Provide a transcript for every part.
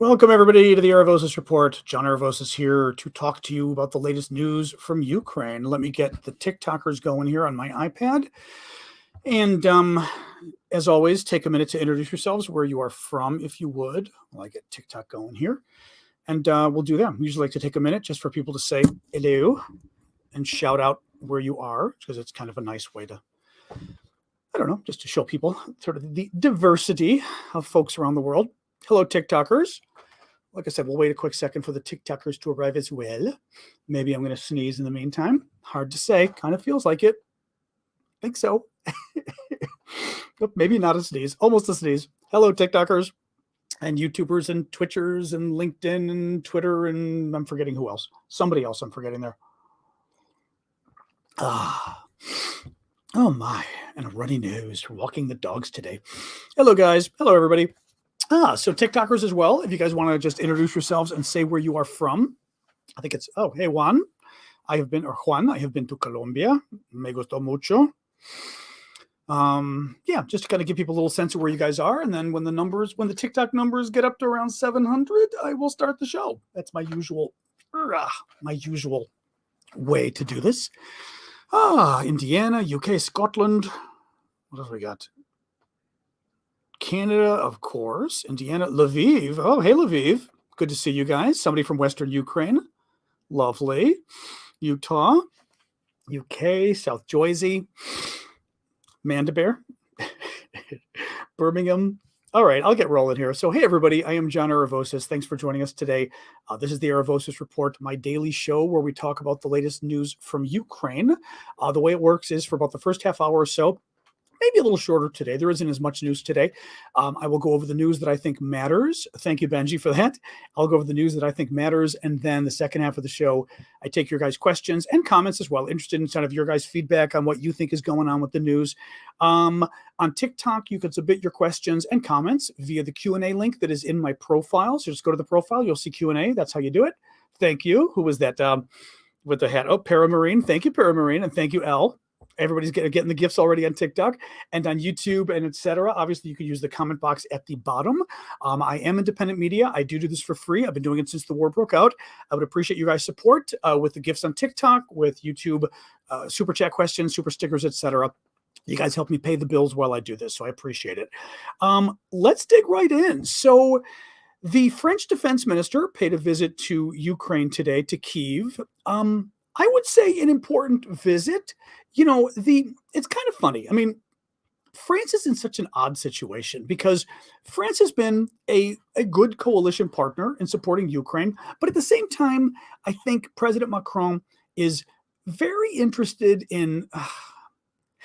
Welcome, everybody, to the Aravosis Report. John Aravosis here to talk to you about the latest news from Ukraine. Let me get the TikTokers going here on my iPad. And as always, take a minute to introduce yourselves, where you are from, if you would. While I get TikTok going here. And we'll do that. We usually like to take a minute just for people to say hello and shout out where you are, because it's kind of a nice way to, I don't know, just to show people sort of the diversity of folks around the world. Hello, TikTokers. Like I said, we'll wait a quick second for the TikTokers to arrive as well. Maybe I'm going to sneeze in the meantime. Hard to say. Kind of feels like it. Think so. Maybe not a sneeze. Almost a sneeze. Hello, TikTokers and YouTubers and Twitchers and LinkedIn and Twitter, and I'm forgetting who else. Somebody else I'm forgetting there. Oh my, and a runny nose. Walking the dogs today. Hello, guys. Hello, everybody. So TikTokers as well, if you guys want to just introduce yourselves and say where you are from. I think it's, hey, Juan. I have been to Colombia. Me gustó mucho. Just to kind of give people a little sense of where you guys are. And then when the TikTok numbers get up to around 700, I will start the show. That's my usual way to do this. Indiana, UK, Scotland. What else we got? Canada, of course. Indiana, Lviv. Oh, hey, Lviv. Good to see you guys. Somebody from Western Ukraine. Lovely. Utah, UK, South Jersey, Mandabear, Birmingham. All right, I'll get rolling here. So, hey, everybody. I am John Aravosis. Thanks for joining us today. This is the Aravosis Report, my daily show where we talk about the latest news from Ukraine. The way it works is for about the first half hour or so, maybe a little shorter today. There isn't as much news today. I will go over the news that I think matters. Thank you, Benji, for that. I'll go over the news that I think matters. And then the second half of the show, I take your guys' questions and comments as well. Interested in kind of your guys' feedback on what you think is going on with the news. On TikTok, you can submit your questions and comments via the Q&A link that is in my profile. So just go to the profile. You'll see Q&A. That's how you do it. Thank you. Who was that with the hat? Oh, Paramarine. Thank you, Paramarine. And thank you, Elle. Everybody's getting the gifts already on TikTok and on YouTube and etc. Obviously, you can use the comment box at the bottom. I am independent media. I do this for free. I've been doing it since the war broke out. I would appreciate you guys' support with the gifts on TikTok, with YouTube, super chat questions, super stickers, etc. You guys help me pay the bills while I do this, so I appreciate it. Let's dig right in. So the French defense minister paid a visit to Ukraine today, to Kyiv. I would say an important visit. It's kind of funny. I mean, France is in such an odd situation because France has been a good coalition partner in supporting Ukraine. But at the same time, I think President Macron is very interested in...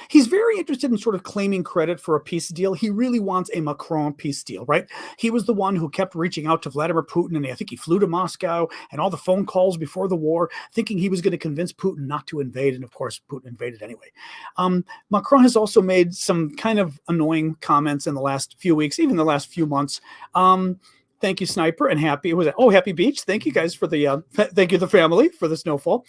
He's very interested in sort of claiming credit for a peace deal. He really wants a Macron peace deal, right? He was the one who kept reaching out to Vladimir Putin, and I think he flew to Moscow and all the phone calls before the war, thinking he was going to convince Putin not to invade. And of course, Putin invaded anyway. Macron has also made some kind of annoying comments in the last few weeks, even the last few months. Thank you, Sniper, and Happy. Happy Beach. Thank you guys for thank you, the family, for the snowfall.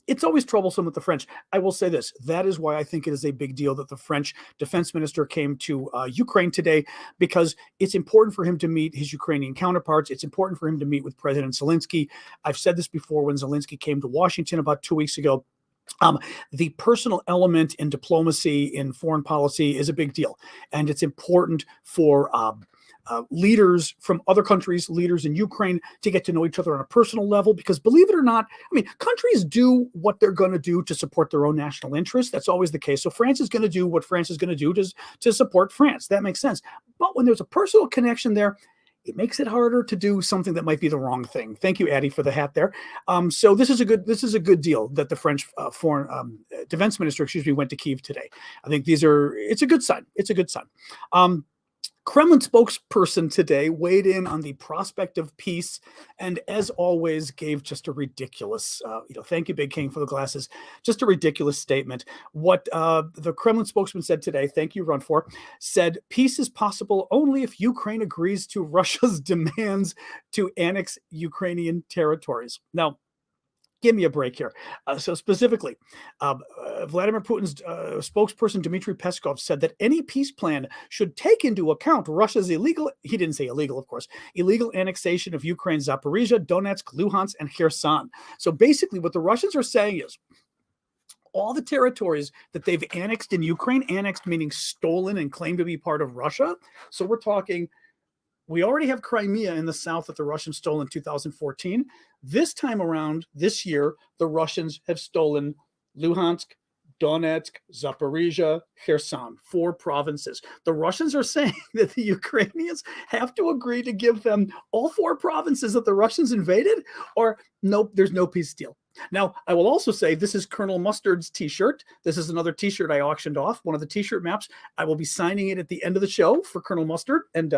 It's always troublesome with the French. I will say this. That is why I think it is a big deal that the French defense minister came to Ukraine today, because it's important for him to meet his Ukrainian counterparts. It's important for him to meet with President Zelensky. I've said this before when Zelensky came to Washington about 2 weeks ago. The personal element in diplomacy, in foreign policy, is a big deal. And it's important for leaders from other countries, leaders in Ukraine, to get to know each other on a personal level, because believe it or not, countries do what they're going to do to support their own national interests. That's always the case. So France is going to do what France is going to do to support France. That makes sense. But when there's a personal connection there, it makes it harder to do something that might be the wrong thing. Thank you, Addie, for the hat there. So this is a good deal that the French foreign defense minister, went to Kyiv today. I think it's a good sign. It's a good sign. Kremlin spokesperson today weighed in on the prospect of peace, and as always gave just a ridiculous, thank you, Big King, for the glasses, just a ridiculous statement. What the Kremlin spokesman said today, thank you, Run For, said peace is possible only if Ukraine agrees to Russia's demands to annex Ukrainian territories. Now, Give me a break here. So specifically, Vladimir Putin's spokesperson Dmitry Peskov said that any peace plan should take into account Russia's illegal, he didn't say illegal, of course, illegal annexation of Ukraine's Zaporizhia, Donetsk, Luhansk, and Kherson. So basically what the Russians are saying is all the territories that they've annexed in Ukraine, annexed meaning stolen and claimed to be part of Russia. So we're talking, we already have Crimea in the south that the Russians stole in 2014. This time around, this year, the Russians have stolen Luhansk, Donetsk, Zaporizhia, Kherson, 4 provinces. The Russians are saying that the Ukrainians have to agree to give them all 4 provinces that the Russians invaded, or nope, there's no peace deal. Now, I will also say this is Colonel Mustard's t-shirt. This is another t-shirt I auctioned off, one of the t-shirt maps. I will be signing it at the end of the show for Colonel Mustard and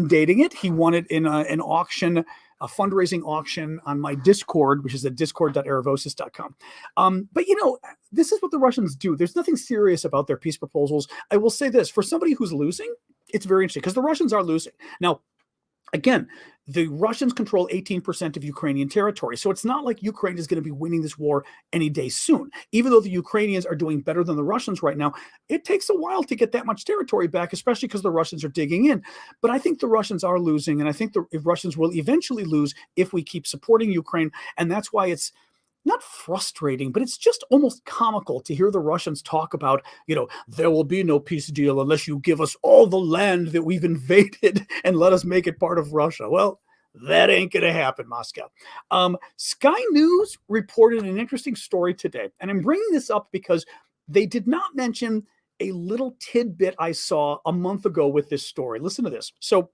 dating it. He won it in an auction, a fundraising auction on my Discord, which is at discord.aravosis.com. But, you know, this is what the Russians do. There's nothing serious about their peace proposals. I will say this, for somebody who's losing, it's very interesting because the Russians are losing. Now, again, the Russians control 18% of Ukrainian territory. So it's not like Ukraine is going to be winning this war any day soon. Even though the Ukrainians are doing better than the Russians right now, it takes a while to get that much territory back, especially because the Russians are digging in. But I think the Russians are losing, and I think the Russians will eventually lose if we keep supporting Ukraine. And that's why it's not frustrating, but it's just almost comical to hear the Russians talk about, you know, there will be no peace deal unless you give us all the land that we've invaded and let us make it part of Russia. Well, that ain't going to happen, Moscow. Sky News reported an interesting story today, and I'm bringing this up because they did not mention a little tidbit I saw a month ago with this story. Listen to this. So,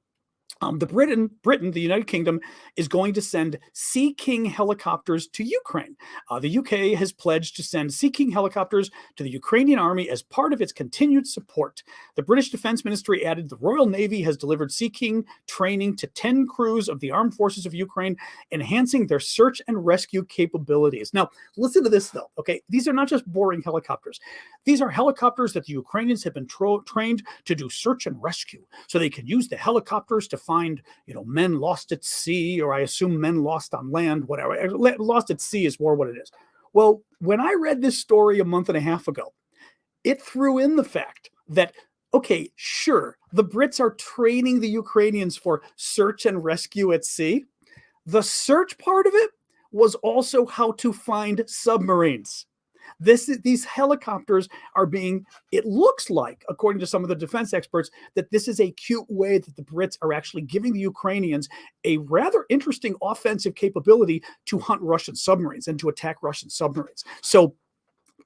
Britain, the United Kingdom, is going to send Sea King helicopters to Ukraine. The UK has pledged to send Sea King helicopters to the Ukrainian army as part of its continued support. The British Defense Ministry added the Royal Navy has delivered Sea King training to 10 crews of the armed forces of Ukraine, enhancing their search and rescue capabilities. Now, listen to this, though, okay? These are not just boring helicopters. These are helicopters that the Ukrainians have been trained to do search and rescue, so they can use the helicopters to find, you know, men lost at sea, or I assume men lost on land, whatever. Lost at sea is more what it is. Well, when I read this story a month and a half ago, it threw in the fact that, okay, sure, the Brits are training the Ukrainians for search and rescue at sea. The search part of it was also how to find submarines. These helicopters are being, it looks like, according to some of the defense experts, that this is a cute way that the Brits are actually giving the Ukrainians a rather interesting offensive capability to hunt Russian submarines and to attack Russian submarines. So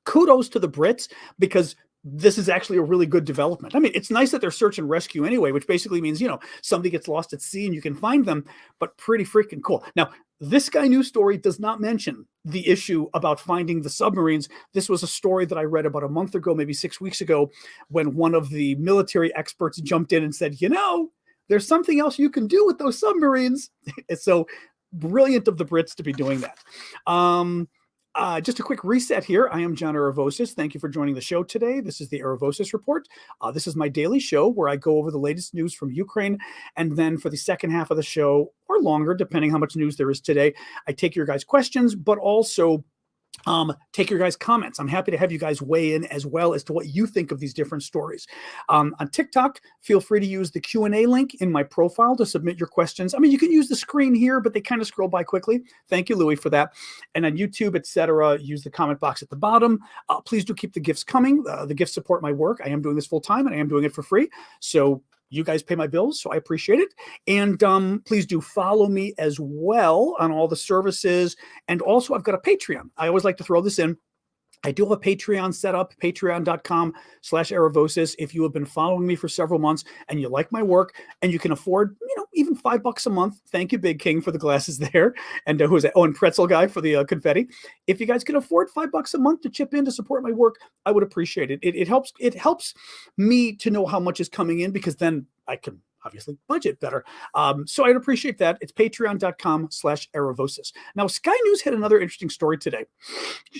kudos to the Brits, because this is actually a really good development. I mean, it's nice that they're search and rescue anyway, which basically means, you know, somebody gets lost at sea and you can find them, but pretty freaking cool. Now, this Sky News story does not mention the issue about finding the submarines. This was a story that I read about a month ago, maybe 6 weeks ago, when one of the military experts jumped in and said, you know, there's something else you can do with those submarines. It's so brilliant of the Brits to be doing that. Just a quick reset here. I am John Aravosis. Thank you for joining the show today. This is the Aravosis Report. This is my daily show where I go over the latest news from Ukraine. And then for the second half of the show, or longer, depending how much news there is today, I take your guys' questions, but also take your guys' comments. I'm happy to have you guys weigh in as well as to what you think of these different stories. On TikTok, feel free to use the Q&A link in my profile to submit your questions. I mean, you can use the screen here, but they kind of scroll by quickly. Thank you, Louis, for that. And on YouTube, etc., use the comment box at the bottom. Please do keep the gifts coming. The gifts support my work. I am doing this full time, and I am doing it for free. So you guys pay my bills, so I appreciate it. And please do follow me as well on all the services. And also, I've got a Patreon. I always like to throw this in. I do have a Patreon set up, patreon.com/Aravosis. If you have been following me for several months and you like my work and you can afford, you know, even $5 a month. Thank you, Big King, for the glasses there. And who is that? Oh, and Pretzel Guy for the confetti. If you guys can afford $5 a month to chip in to support my work, I would appreciate it. It helps me to know how much is coming in, because then I can obviously budget better. So I'd appreciate that. It's patreon.com/Aravosis. Now, Sky News had another interesting story today,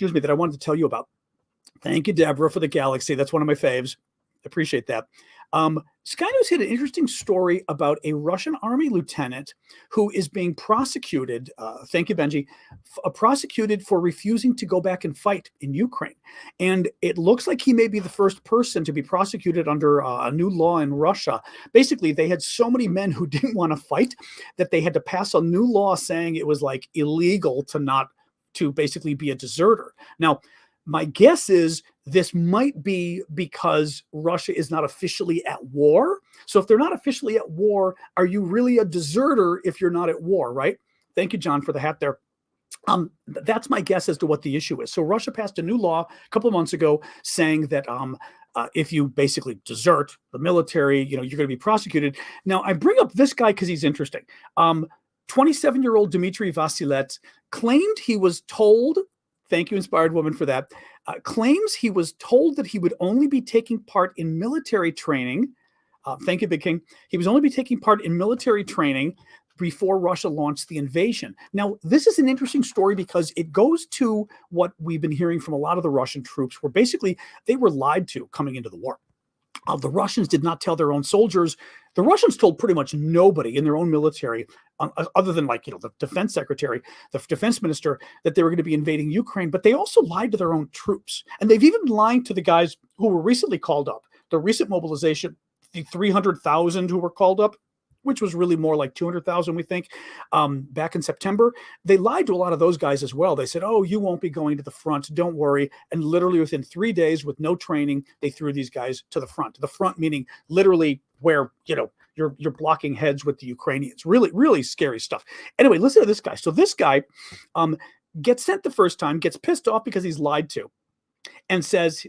that I wanted to tell you about. Thank you, Deborah, for the Galaxy. That's one of my faves. Appreciate that. Sky News had an interesting story about a Russian army lieutenant who is being prosecuted. Thank you, Benji. Prosecuted for refusing to go back and fight in Ukraine, and it looks like he may be the first person to be prosecuted under a new law in Russia. Basically, they had so many men who didn't want to fight that they had to pass a new law saying it was like illegal to basically be a deserter. Now, my guess is this might be because Russia is not officially at war. So if they're not officially at war, are you really a deserter if you're not at war, right? Thank you, John, for the hat there. That's my guess as to what the issue is. So Russia passed a new law a couple of months ago saying that if you basically desert the military, you're going to be prosecuted. Now, I bring up this guy because he's interesting. 27-year-old Dmitry Vasilet claimed he was told, thank you, Inspired Woman, for that, claims he was told that he would only be taking part in military training. Thank you, Big King. He was only be taking part in military training before Russia launched the invasion. Now, this is an interesting story because it goes to what we've been hearing from a lot of the Russian troops, where basically they were lied to coming into the war. The Russians did not tell their own soldiers. The Russians told pretty much nobody in their own military, other than the defense secretary, the defense minister, that they were going to be invading Ukraine. But they also lied to their own troops. And they've even lied to the guys who were recently called up. The recent mobilization, the 300,000 who were called up, which was really more like 200,000, we think, back in September. They lied to a lot of those guys as well. They said, oh, you won't be going to the front, don't worry. And literally within 3 days, with no training, they threw these guys to the front. The front meaning literally where, you're blocking heads with the Ukrainians. Really, really scary stuff. Anyway, listen to this guy. So this guy gets sent the first time, gets pissed off because he's lied to, and says,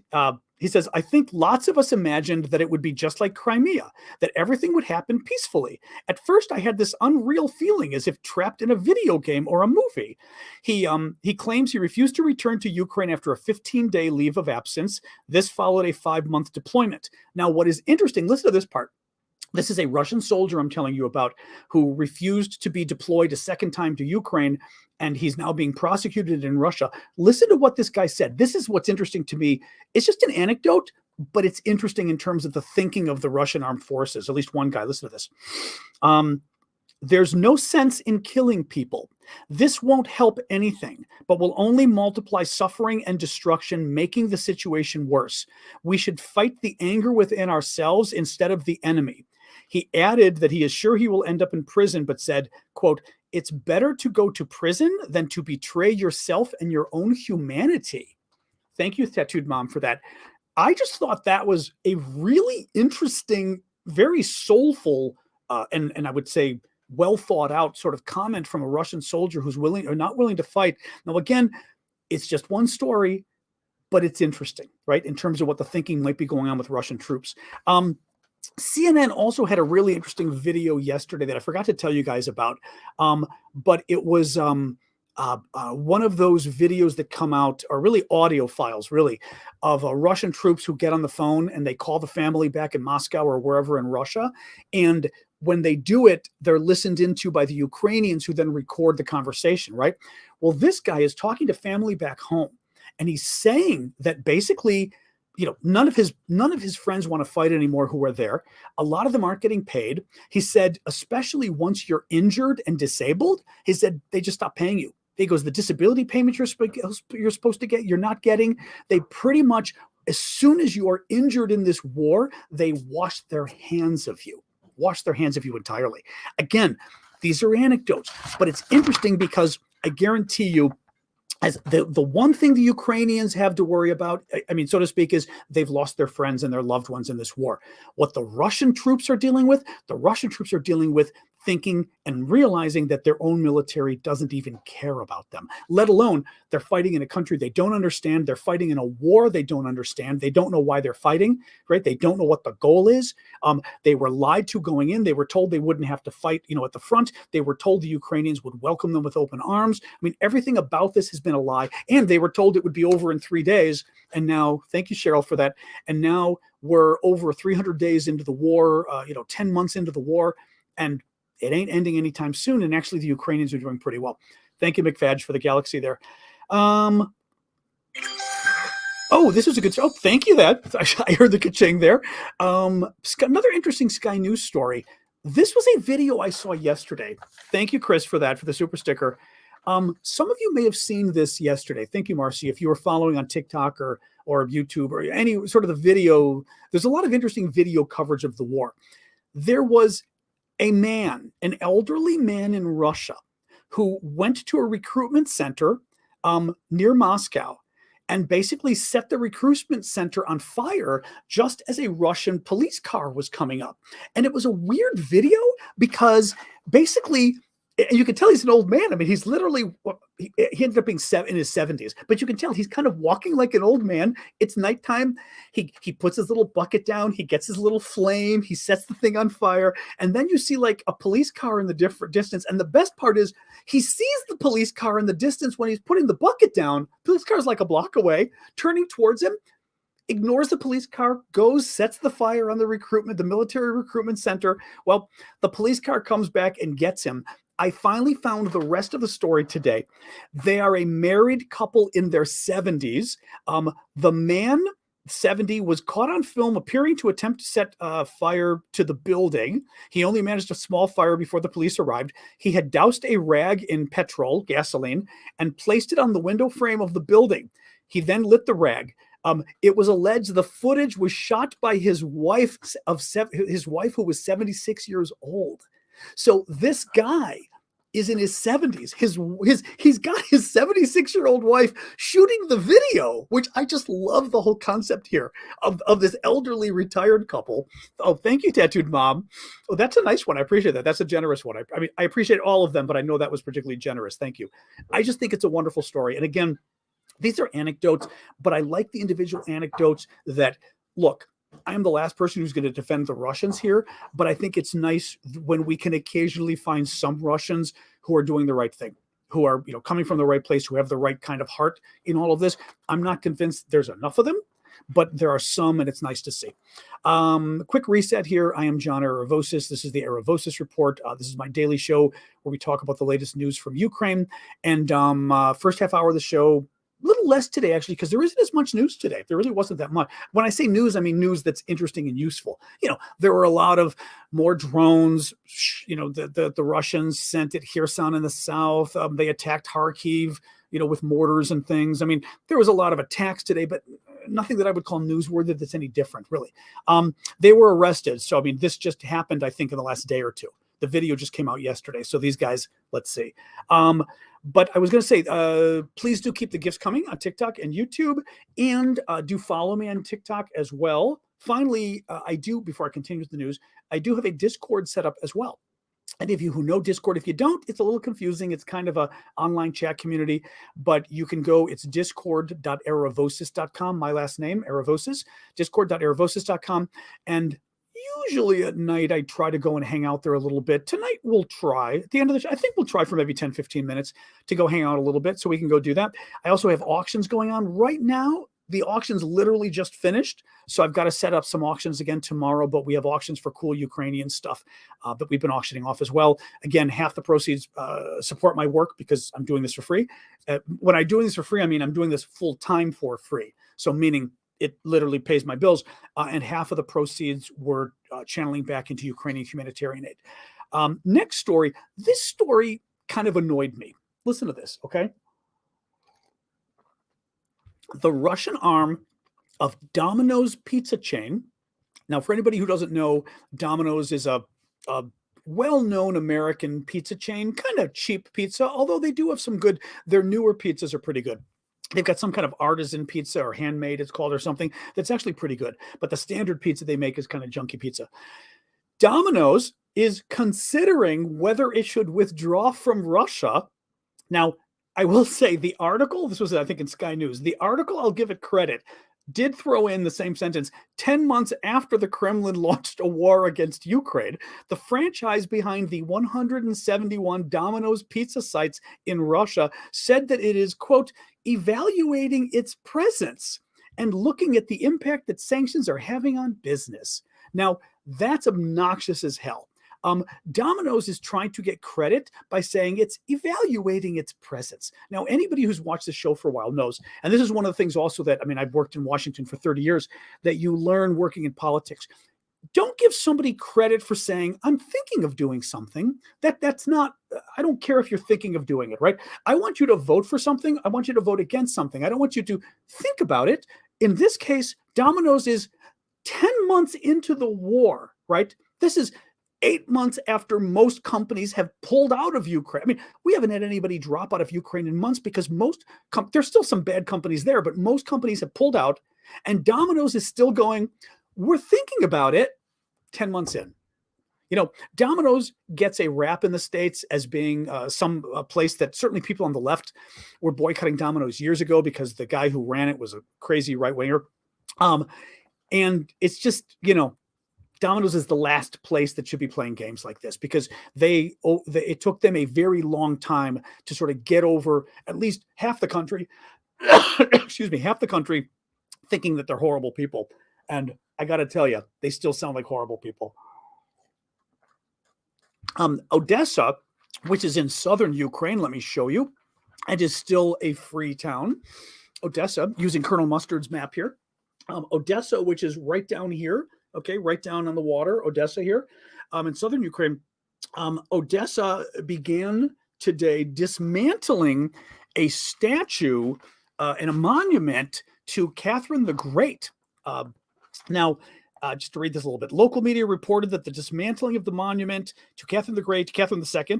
he says, I think lots of us imagined that it would be just like Crimea, that everything would happen peacefully. At first, I had this unreal feeling as if trapped in a video game or a movie. He claims he refused to return to Ukraine after a 15-day leave of absence. This followed a 5-month deployment. Now, what is interesting, listen to this part. This is a Russian soldier I'm telling you about who refused to be deployed a second time to Ukraine, and he's now being prosecuted in Russia. Listen to what this guy said. This is what's interesting to me. It's just an anecdote, but it's interesting in terms of the thinking of the Russian armed forces. At least one guy. Listen to this. There's no sense in killing people. This won't help anything, but will only multiply suffering and destruction, making the situation worse. We should fight the anger within ourselves instead of the enemy. He added that he is sure he will end up in prison, but said, quote, it's better to go to prison than to betray yourself and your own humanity. Thank you, Tattooed Mom, for that. I just thought that was a really interesting, very soulful, and I would say well thought out sort of comment from a Russian soldier who's willing or not willing to fight. Now, again, it's just one story, but it's interesting, right? In terms of what the thinking might be going on with Russian troops. CNN also had a really interesting video yesterday that I forgot to tell you guys about, but it was one of those videos that come out, or really audio files, really, of Russian troops who get on the phone and they call the family back in Moscow or wherever in Russia. And when they do it, they're listened into by the Ukrainians who then record the conversation, right? Well, this guy is talking to family back home, and he's saying that basically, none of his friends want to fight anymore who are there. A lot of them aren't getting paid. He said, especially once you're injured and disabled, he said, they just stop paying you. He goes, the disability payment you're supposed to get, you're not getting. They pretty much, as soon as you are injured in this war, they wash their hands of you entirely. Again, these are anecdotes, but it's interesting because I guarantee you, as the one thing the Ukrainians have to worry about, I mean, so to speak, is they've lost their friends and their loved ones in this war. What the Russian troops are dealing with thinking and realizing that their own military doesn't even care about them, let alone they're fighting in a country they don't understand. They're fighting in a war they don't understand. They don't know why they're fighting, right? They don't know what the goal is. They were lied to going in. They were told they wouldn't have to fight, at the front. They were told the Ukrainians would welcome them with open arms. I mean, everything about this has been a lie. And they were told it would be over in 3 days. And now, thank you, Cheryl, for that. And now we're over 300 days into the war, 10 months into the war. And it ain't ending anytime soon. And actually, the Ukrainians are doing pretty well. Thank you, McFadge, for the galaxy there. Oh, this is a good. Oh, thank you. That I heard the ka-ching there. Another interesting Sky News story. This was a video I saw yesterday. Thank you, Chris, for that for the super sticker. Some of you may have seen this yesterday. Thank you, Marcy. If you were following on TikTok or YouTube or any sort of the video, there's a lot of interesting video coverage of the war. There was a man, an elderly man in Russia, who went to a recruitment center near Moscow and basically set the recruitment center on fire just as a Russian police car was coming up. And it was a weird video because basically, and you can tell he's an old man. I mean, he's literally, he ended up being in his 70s, but you can tell he's kind of walking like an old man. It's nighttime. He puts his little bucket down. He gets his little flame. He sets the thing on fire. And then you see like a police car in the different distance. And the best part is he sees the police car in the distance when he's putting the bucket down. Police car is like a block away, turning towards him, ignores the police car, goes, sets the fire on the military recruitment center. Well, the police car comes back and gets him. I finally found the rest of the story today. They are a married couple in their 70s. The man, 70, was caught on film appearing to attempt to set fire to the building. He only managed a small fire before the police arrived. He had doused a rag in gasoline, and placed it on the window frame of the building. He then lit the rag. It was alleged the footage was shot by his wife who was 76 years old. So this guy is in his 70s. He's got his 76-year-old wife shooting the video, which I just love the whole concept here of this elderly retired couple. Oh, thank you, Tattooed Mom. Oh, that's a nice one. I appreciate that. That's a generous one. I mean, I appreciate all of them, but I know that was particularly generous. Thank you. I just think it's a wonderful story. And again, these are anecdotes, but I like the individual anecdotes that, look, I am the last person who's going to defend the Russians here, but I think it's nice when we can occasionally find some Russians who are doing the right thing, who are, coming from the right place, who have the right kind of heart in all of this. I'm not convinced there's enough of them, but there are some, and it's nice to see. Quick reset here. I am John Aravosis. This is the Aravosis Report. This is my daily show where we talk about the latest news from Ukraine. And first half hour of the show, a little less today, actually, because there isn't as much news today. There really wasn't that much. When I say news, I mean news that's interesting and useful. There were a lot of more drones. The Russians sent at Kherson in the south. They attacked Kharkiv, with mortars and things. I mean, there was a lot of attacks today, but nothing that I would call newsworthy that's any different, really. They were arrested. So, I mean, this just happened, I think, in the last day or two. The video just came out yesterday. So these guys, let's see. But I was going to say, please do keep the gifts coming on TikTok and YouTube, and do follow me on TikTok as well. Finally, before I continue with the news, I do have a Discord set up as well. Any of you who know Discord, if you don't, it's a little confusing. It's kind of a online chat community, but you can go, it's discord.aravosis.com, my last name, Aravosis, discord.aravosis.com. And usually at night, I try to go and hang out there a little bit. Tonight, we'll try. At the end of the show, I think we'll try for maybe 10, 15 minutes to go hang out a little bit so we can go do that. I also have auctions going on right now. The auctions literally just finished, so I've got to set up some auctions again tomorrow, but we have auctions for cool Ukrainian stuff that we've been auctioning off as well. Again, half the proceeds support my work because I'm doing this for free. When I'm doing this for free, I mean I'm doing this full-time for free, so meaning it literally pays my bills, and half of the proceeds were channeling back into Ukrainian humanitarian aid. Next story. This story kind of annoyed me. Listen to this, okay? The Russian arm of Domino's pizza chain. Now, for anybody who doesn't know, Domino's is a well-known American pizza chain, kind of cheap pizza, although they do have some good, their newer pizzas are pretty good. They've got some kind of artisan pizza or handmade, it's called, or something that's actually pretty good. But the standard pizza they make is kind of junky pizza. Domino's is considering whether it should withdraw from Russia. Now, I will say the article, this was, I think, in Sky News, the article, I'll give it credit, did throw in the same sentence. 10 months after the Kremlin launched a war against Ukraine, the franchise behind the 171 Domino's pizza sites in Russia said that it is, quote, evaluating its presence and looking at the impact that sanctions are having on business. Now, that's obnoxious as hell. Domino's is trying to get credit by saying it's evaluating its presence. Now, anybody who's watched the show for a while knows, and this is one of the things also that, I mean, I've worked in Washington for 30 years, that you learn working in politics. Don't give somebody credit for saying, I'm thinking of doing something. That's not, I don't care if you're thinking of doing it, right? I want you to vote for something. I want you to vote against something. I don't want you to think about it. In this case, Domino's is 10 months into the war, right? This is 8 months after most companies have pulled out of Ukraine. I mean, we haven't had anybody drop out of Ukraine in months because there's still some bad companies there, but most companies have pulled out, and Domino's is still going, we're thinking about it 10 months in. You know, Domino's gets a rap in the States as being some place that certainly people on the left were boycotting Domino's years ago because the guy who ran it was a crazy right-winger. And it's just, you know, Domino's is the last place that should be playing games like this because it took them a very long time to sort of get over at least half the country, half the country thinking that they're horrible people. And I got to tell you, they still sound like horrible people. Odessa, which is in southern Ukraine, let me show you, and is still a free town. Odessa, using Colonel Mustard's map here. Odessa, which is right down here, okay, right down on the water, Odessa here, in southern Ukraine. Odessa began today dismantling a statue and a monument to Catherine the Great. Now, just to read this a little bit, local media reported that the dismantling of the monument to Catherine the Great, Catherine II,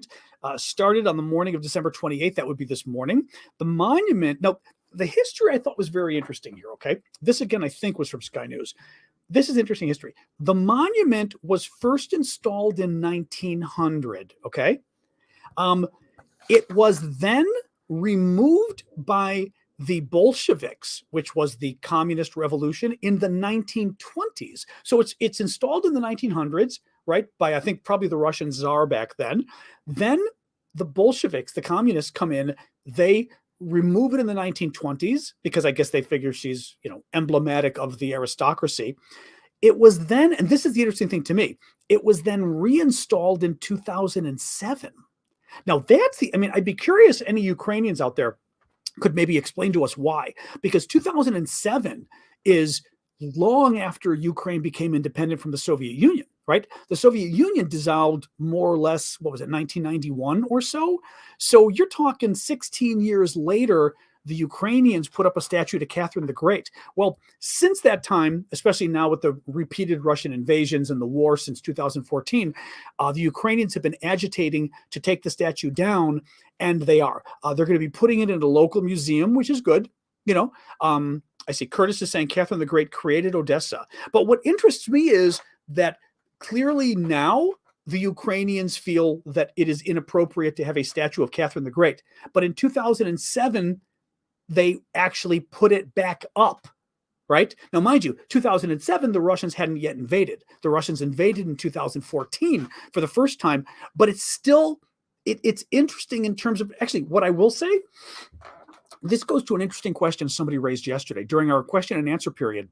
started on the morning of December 28th. That would be this morning. The monument, now, the history I thought was very interesting here, okay? This, again, I think was from Sky News. This is interesting history. The monument was first installed in 1900, okay? It was then removed by the Bolsheviks, which was the communist revolution, in the 1920s. So it's installed in the 1900s, right, by I think probably the Russian Tsar back then. Then the Bolsheviks, the communists, come in, they remove it in the 1920s because I guess they figure she's, you know, emblematic of the aristocracy. It was then, and this is the interesting thing to me, it was then reinstalled in 2007. Now I mean, I'd be curious, any Ukrainians out there could maybe explain to us why, because 2007 is long after Ukraine became independent from the Soviet Union, right? The Soviet Union dissolved more or less, what was it, 1991 or so? So you're talking 16 years later, the Ukrainians put up a statue to Catherine the Great. Well, since that time, especially now with the repeated Russian invasions and the war since 2014, the Ukrainians have been agitating to take the statue down, and they are. They're going to be putting it in a local museum, which is good. You know, I see Curtis is saying Catherine the Great created Odessa. But what interests me is that clearly now the Ukrainians feel that it is inappropriate to have a statue of Catherine the Great. But in 2007, they actually put it back up, right? Now, mind you, 2007, the Russians hadn't yet invaded. The Russians invaded in 2014 for the first time, but it's still, it's interesting in terms of, actually, what I will say, this goes to an interesting question somebody raised yesterday during our question and answer period.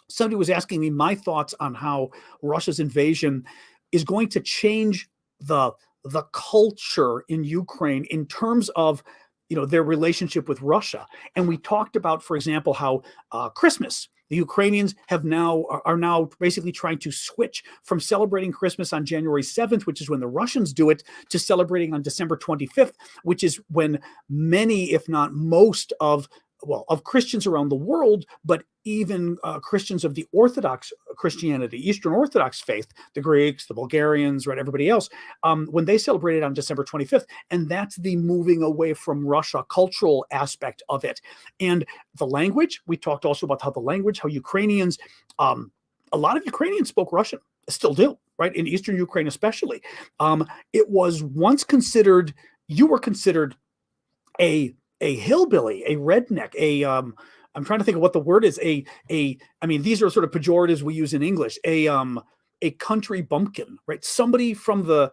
Somebody was asking me my thoughts on how Russia's invasion is going to change the culture in Ukraine in terms of, you know, their relationship with Russia. And we talked about, for example, how Christmas, the Ukrainians are now basically trying to switch from celebrating Christmas on January 7th, which is when the Russians do it, to celebrating on December 25th, which is when many, if not most of Christians around the world, but even Christians of the Orthodox Christianity, Eastern Orthodox faith, the Greeks, the Bulgarians, right, everybody else, when they celebrated on December 25th. And that's the moving away from Russia cultural aspect of it. And the language, we talked also about how Ukrainians, a lot of Ukrainians spoke Russian, still do, right, in Eastern Ukraine especially. It was once considered, you were considered a hillbilly, a redneck, I'm trying to think of what the word is. I mean, these are sort of pejoratives we use in English. A country bumpkin, right? Somebody from the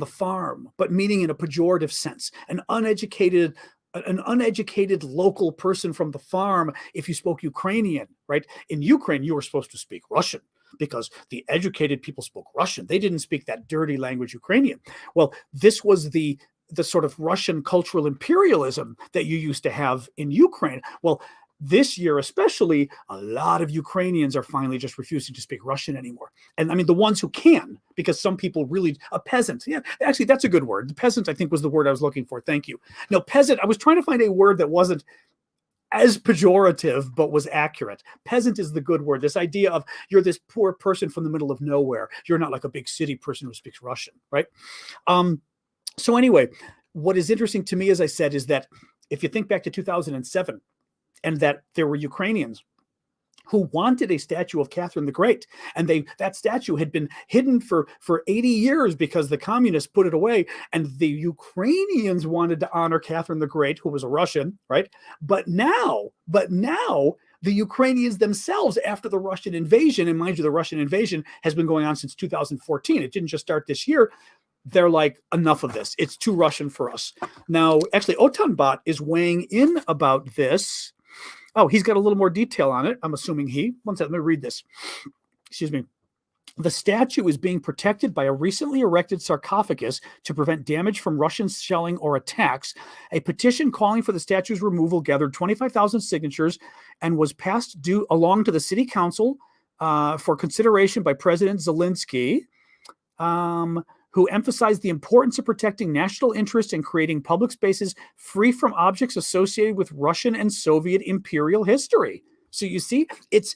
farm, but meaning in a pejorative sense. An uneducated local person from the farm. If you spoke Ukrainian, right? In Ukraine, you were supposed to speak Russian. because the educated people spoke Russian. They didn't speak that dirty language Ukrainian. Well, this was the sort of Russian cultural imperialism that you used to have in Ukraine. Well, this year especially, a lot of Ukrainians are finally just refusing to speak Russian anymore. And I mean, the ones who can, because some people really, a peasant, yeah, actually, that's a good word. The peasant, I think, was the word I was looking for. Thank you. No, peasant, I was trying to find a word that wasn't as pejorative, but was accurate. Peasant is the good word. This idea of you're this poor person from the middle of nowhere. You're not like a big city person who speaks Russian, right? So anyway, what is interesting to me, as I said, is that if you think back to 2007, and that there were Ukrainians who wanted a statue of Catherine the Great, and that statue had been hidden for 80 years because the communists put it away, and the Ukrainians wanted to honor Catherine the Great, who was a Russian, right? But now the Ukrainians themselves, after the Russian invasion, and mind you, the Russian invasion has been going on since 2014. It didn't just start this year. They're like, enough of this. It's too Russian for us. Now, actually, Otanbot is weighing in about this. Oh, he's got a little more detail on it. I'm assuming one second, let me read this. Excuse me. The statue is being protected by a recently erected sarcophagus to prevent damage from Russian shelling or attacks. A petition calling for the statue's removal gathered 25,000 signatures and was passed along to the city council for consideration by President Zelensky, who emphasized the importance of protecting national interest and creating public spaces free from objects associated with Russian and Soviet imperial history. So you see, it's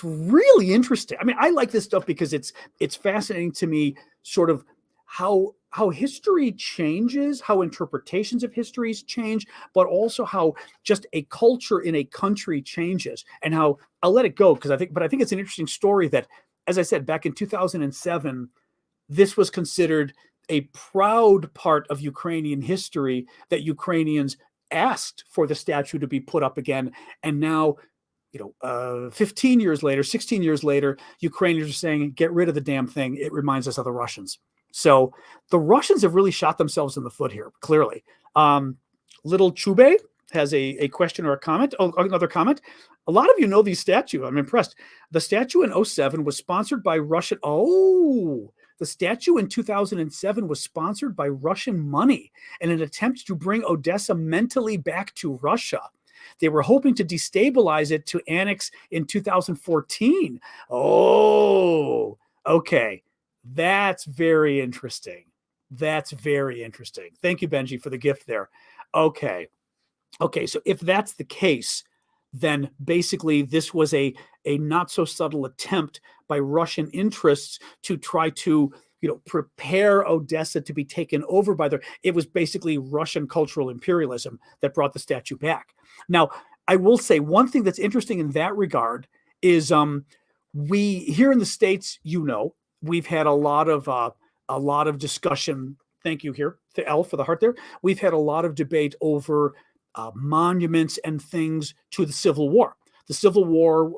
really interesting. I mean, I like this stuff because it's fascinating to me, sort of how history changes, how interpretations of histories change, but also how just a culture in a country changes, and how I'll let it go because I think it's an interesting story that, as I said, back in 2007. This was considered a proud part of Ukrainian history that Ukrainians asked for the statue to be put up again. And now, 15 years later, 16 years later, Ukrainians are saying, get rid of the damn thing. It reminds us of the Russians. So the Russians have really shot themselves in the foot here, clearly. Little Chube has a question or a comment. Oh, another comment. A lot of you know these statues. I'm impressed. The statue in 2007 was sponsored by Russian. The statue in 2007 was sponsored by Russian money in an attempt to bring Odessa mentally back to Russia. They were hoping to destabilize it to annex in 2014. Oh, okay. That's very interesting. Thank you, Benji, for the gift there. Okay, so if that's the case, then basically this was a not so subtle attempt by Russian interests to try to, prepare Odessa to be taken over by it was basically Russian cultural imperialism that brought the statue back. Now, I will say one thing that's interesting in that regard is we here in the States, we've had a lot of discussion. Thank you here, the L for the heart there. We've had a lot of debate over monuments and things to the Civil War. The Civil War,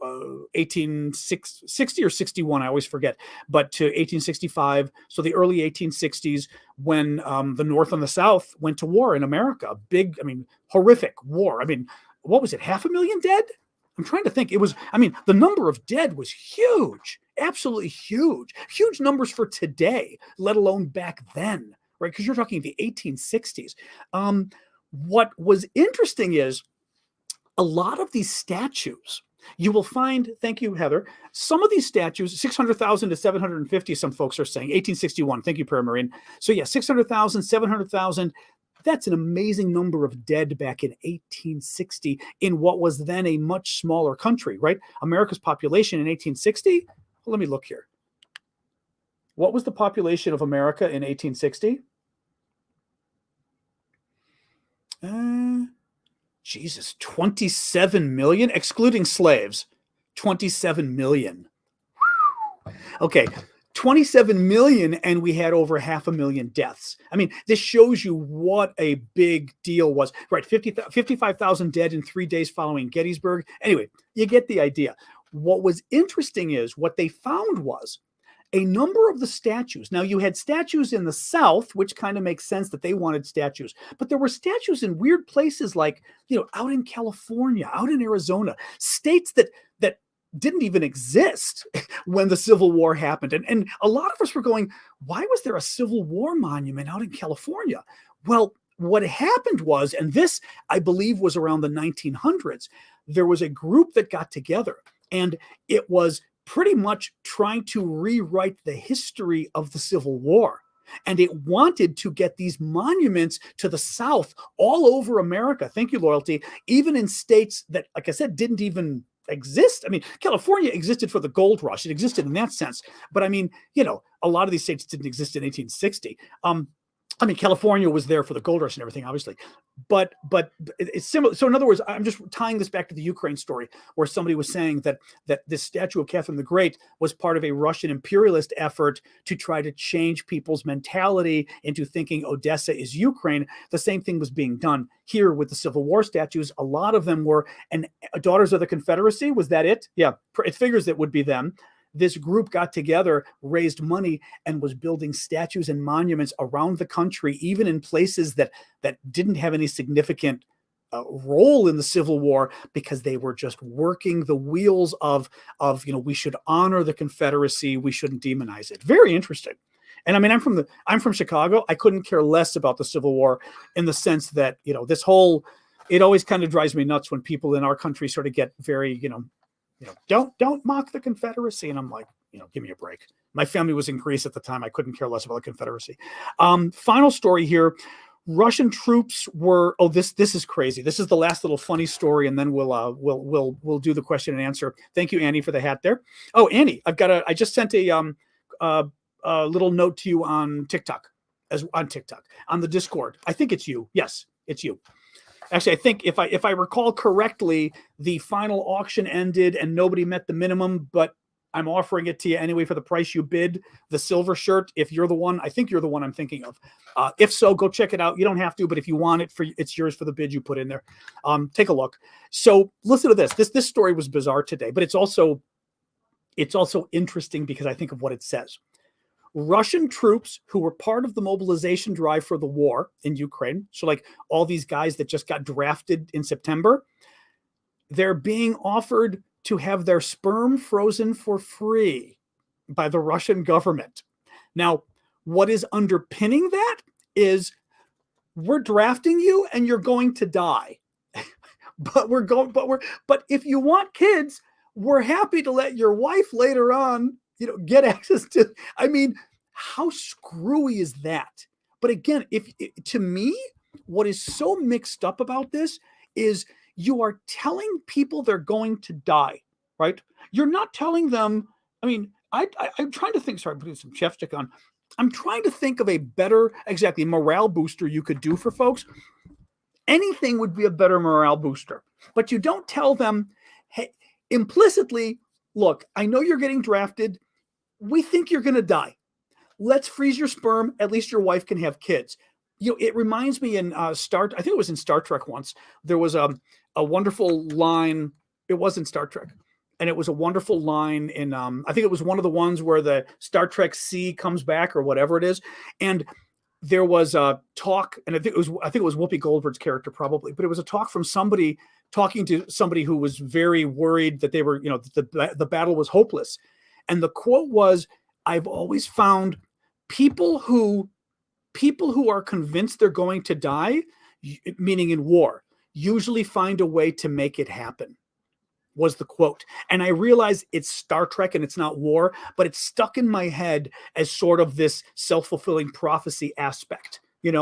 1860 or 61, I always forget, but to 1865, so the early 1860s, when the North and the South went to war in America. Big, horrific war. What was it, 500,000 dead? I'm trying to think. It was, the number of dead was huge, absolutely huge. Huge numbers for today, let alone back then, right? Because you're talking the 1860s. What was interesting is a lot of these statues, you will find, thank you, Heather, some of these statues, 600,000 to 750, some folks are saying, 1861, thank you, Paramarine. So yeah, 600,000, 700,000, that's an amazing number of dead back in 1860 in what was then a much smaller country, right? America's population in 1860, let me look here. What was the population of America in 1860? Jesus, 27 million, excluding slaves, 27 million. Okay, 27 million, and we had over 500,000 deaths. This shows you what a big deal was, right? 55,000 dead in 3 days following Gettysburg. Anyway, you get the idea. What was interesting is what they found was a number of the statues. Now, you had statues in the South, which kind of makes sense that they wanted statues, but there were statues in weird places like, out in California, out in Arizona, states that didn't even exist when the Civil War happened. And a lot of us were going, why was there a Civil War monument out in California? Well, what happened was, and this, I believe, was around the 1900s, there was a group that got together, and it was pretty much trying to rewrite the history of the Civil War. And it wanted to get these monuments to the South all over America. Thank you, Loyalty. Even in states that, like I said, didn't even exist. I mean, California existed for the gold rush. It existed in that sense. But I mean, a lot of these states didn't exist in 1860. I mean, California was there for the gold rush and everything, obviously, but it's similar. So in other words, I'm just tying this back to the Ukraine story, where somebody was saying that this statue of Catherine the Great was part of a Russian imperialist effort to try to change people's mentality into thinking Odessa is Ukraine. The same thing was being done here with the Civil War statues. A lot of them were Daughters of the Confederacy. Was that it? Yeah, it figures that would be them. This group got together, raised money, and was building statues and monuments around the country, even in places that didn't have any significant role in the Civil War, because they were just working the wheels of we should honor the Confederacy, we shouldn't demonize it. Very interesting. And I mean, I'm from Chicago. I couldn't care less about the Civil War, in the sense that this whole, it always kind of drives me nuts when people in our country sort of get very don't mock the Confederacy. And I'm like, give me a break. My family was in Greece at the time. I couldn't care less about the Confederacy. Final story here. Russian troops were, this is crazy. This is the last little funny story, and then we'll do the question and answer. Thank you, Annie, for the hat there. Oh, Annie, I just sent a little note to you on TikTok, on the Discord. I think it's you. Yes, it's you. Actually, I think if I recall correctly, the final auction ended and nobody met the minimum, but I'm offering it to you anyway for the price you bid, the silver shirt. If you're the one, I think you're the one I'm thinking of. If so, go check it out. You don't have to, but if you want it, it's yours for the bid you put in there. Take a look. So listen to this. This story was bizarre today, but it's also interesting because I think of what it says. Russian troops who were part of the mobilization drive for the war in Ukraine, so like all these guys that just got drafted in September, they're being offered to have their sperm frozen for free by the Russian government. Now, what is underpinning that is, we're drafting you and you're going to die. but if you want kids, we're happy to let your wife later on get access to, I mean, how screwy is that? But again, to me, what is so mixed up about this is you are telling people they're going to die, right? You're not telling them, I mean, I'm trying to think, sorry, I'm putting some chapstick on. I'm trying to think of a better, morale booster you could do for folks. Anything would be a better morale booster, but you don't tell them, hey, implicitly, look, I know you're getting drafted. We think you're going to die. Let's freeze your sperm. At least your wife can have kids. It reminds me in I think it was in Star Trek once. There was a wonderful line. It wasn't Star Trek. And it was a wonderful line in, I think it was one of the ones where the Star Trek C comes back or whatever it is. And there was a talk, and I think it was Whoopi Goldberg's character probably, but it was a talk from somebody talking to somebody who was very worried that they were, the battle was hopeless. And the quote was, I've always found people who are convinced they're going to die, meaning in war, usually find a way to make it happen, was the quote. And I realize it's Star Trek and it's not war, but it's stuck in my head as sort of this self-fulfilling prophecy aspect, and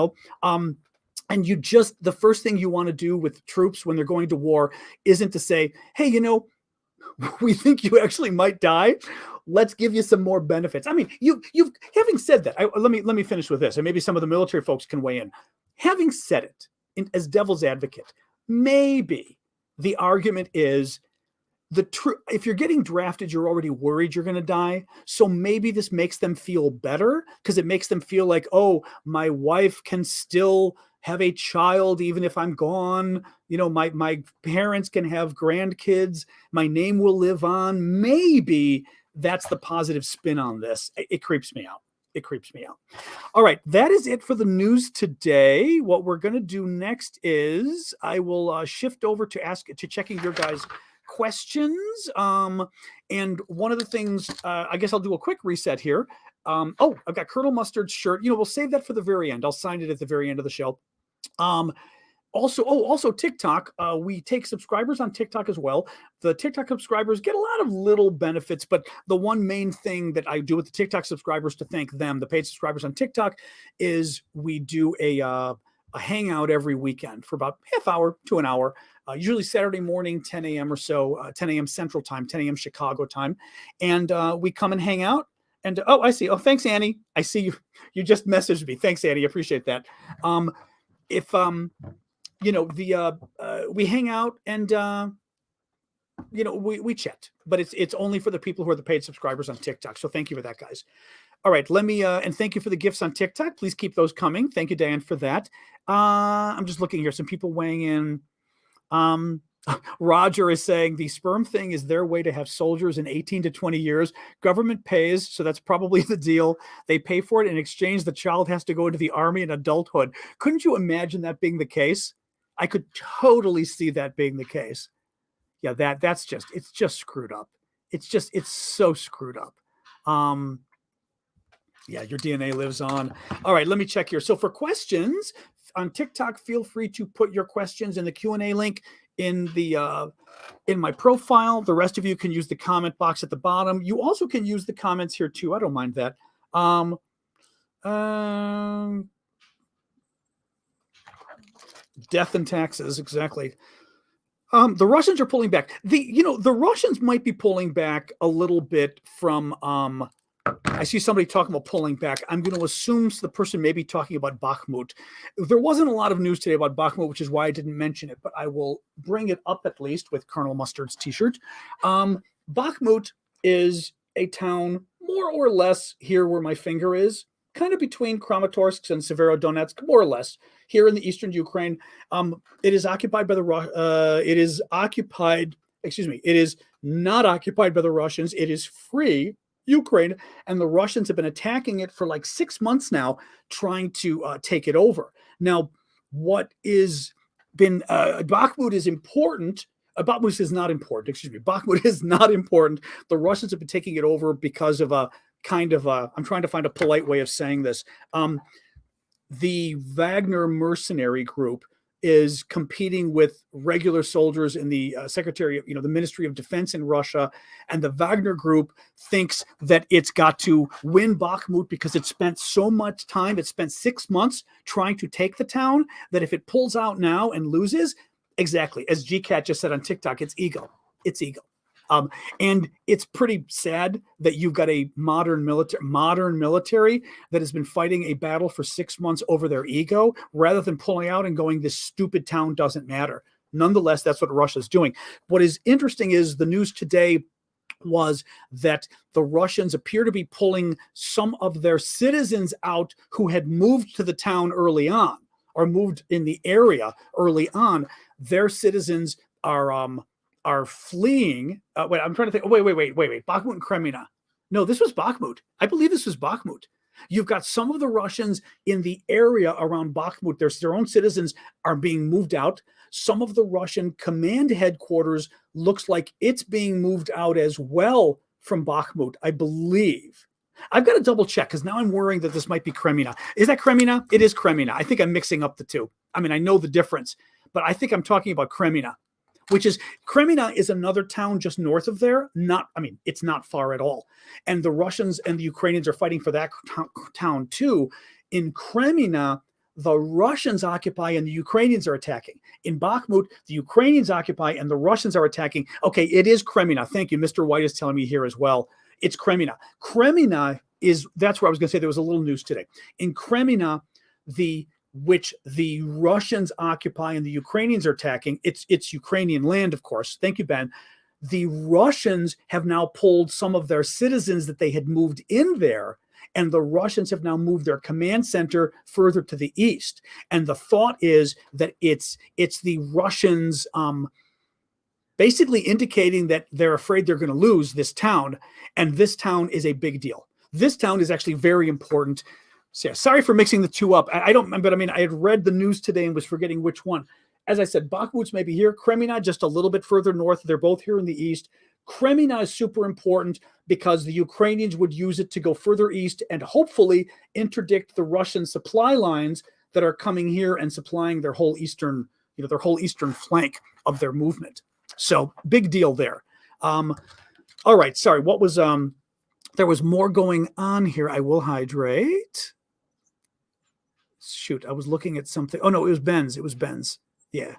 the first thing you want to do with troops when they're going to war isn't to say, hey, we think you actually might die. Let's give you some more benefits. I mean, having said that, let me finish with this, and maybe some of the military folks can weigh in. Having said it, as devil's advocate, maybe the argument is if you're getting drafted, you're already worried you're going to die. So maybe this makes them feel better, because it makes them feel like, oh, my wife can still have a child even if I'm gone. My parents can have grandkids. My name will live on. Maybe that's the positive spin on this. It creeps me out. All right, that is it for the news today. What we're going to do next is I will shift over to checking your guys' questions. And one of the things, I guess I'll do a quick reset here. I've got Colonel Mustard's shirt. We'll save that for the very end. I'll sign it at the very end of the show. Also TikTok. We take subscribers on TikTok as well. The TikTok subscribers get a lot of little benefits, but the one main thing that I do with the TikTok subscribers to thank them, the paid subscribers on TikTok, is we do a hangout every weekend for about half hour to an hour, usually Saturday morning, 10 a.m. or so, 10 a.m. Central Time, 10 a.m. Chicago time. And we come and hang out. And I see. Oh, thanks, Annie. I see you. You just messaged me. Thanks, Annie. Appreciate that. We hang out and we chat, but it's only for the people who are the paid subscribers on TikTok. So thank you for that, guys. All right, let me and thank you for the gifts on TikTok. Please keep those coming. Thank you, Dan, for that. I'm just looking here. Some people weighing in. Roger is saying the sperm thing is their way to have soldiers in 18 to 20 years. Government pays, so that's probably the deal. They pay for it. In exchange, the child has to go into the army in adulthood. Couldn't you imagine that being the case? I could totally see that being the case. Yeah, it's just screwed up. It's so screwed up. Yeah, your DNA lives on. All right, let me check here. So for questions on TikTok, feel free to put your questions in the Q&A link in my profile. The rest of you can use the comment box at the bottom. You also can use the comments here too. I don't mind that. Death and taxes, exactly. The Russians are pulling back. The Russians might be pulling back a little bit from. I see somebody talking about pulling back. I'm going to assume the person may be talking about Bakhmut. There wasn't a lot of news today about Bakhmut, which is why I didn't mention it, but I will bring it up at least with Colonel Mustard's t-shirt. Bakhmut is a town more or less here where my finger is, kind of between Kramatorsk and Severodonetsk, more or less, here in the eastern Ukraine. It is occupied by it is not occupied by the Russians. It is free Ukraine, and the Russians have been attacking it for like 6 months now, trying to take it over. Now, what is been Bakhmut is important. Bakhmut is not important. Excuse me. Bakhmut is not important. The Russians have been taking it over because of a kind of I'm trying to find a polite way of saying this. The Wagner mercenary group is competing with regular soldiers in the the Ministry of Defense in Russia. And the Wagner group thinks that it's got to win Bakhmut because it spent so much time. It spent 6 months trying to take the town, that if it pulls out now and loses, exactly, as GCAT just said on TikTok, it's ego. It's ego. And it's pretty sad that you've got a modern military that has been fighting a battle for 6 months over their ego, rather than pulling out and going, this stupid town doesn't matter. Nonetheless, that's what Russia's doing. What is interesting is the news today was that the Russians appear to be pulling some of their citizens out who had moved to the town early on, or moved in the area early on. Their citizens are fleeing. Wait, I'm trying to think. Wait. Bakhmut and Kremina. No, this was Bakhmut. I believe this was Bakhmut. You've got some of the Russians in the area around Bakhmut. Their own citizens are being moved out. Some of the Russian command headquarters looks like it's being moved out as well from Bakhmut, I believe. I've got to double check because now I'm worrying that this might be Kremina. Is that Kremina? It is Kremina. I think I'm mixing up the two. I mean, I know the difference, but I think I'm talking about Kremina. Kremina is another town just north of there. It's not far at all. And the Russians and the Ukrainians are fighting for that town too. In Kremina, the Russians occupy and the Ukrainians are attacking. In Bakhmut, the Ukrainians occupy and the Russians are attacking. Okay, it is Kremina. Thank you. Mr. White is telling me here as well. It's Kremina. That's where I was going to say there was a little news today. In Kremina, which the Russians occupy and the Ukrainians are attacking. It's Ukrainian land, of course. Thank you, Ben. The Russians have now pulled some of their citizens that they had moved in there, and the Russians have now moved their command center further to the east. And the thought is that it's the Russians basically indicating that they're afraid they're going to lose this town, and this town is a big deal. This town is actually very important. So, sorry for mixing the two up. I had read the news today and was forgetting which one. as I said, Bakhmut's maybe here, Kremina just a little bit further north. They're both here in the east. Kremina is super important because the Ukrainians would use it to go further east and hopefully interdict the Russian supply lines that are coming here and supplying their whole eastern, their whole eastern flank of their movement. So big deal there. All right, sorry, what was there was more going on here. I will hydrate. Shoot, I was looking at something. Oh no, it was Ben's. It was Ben's. Yeah.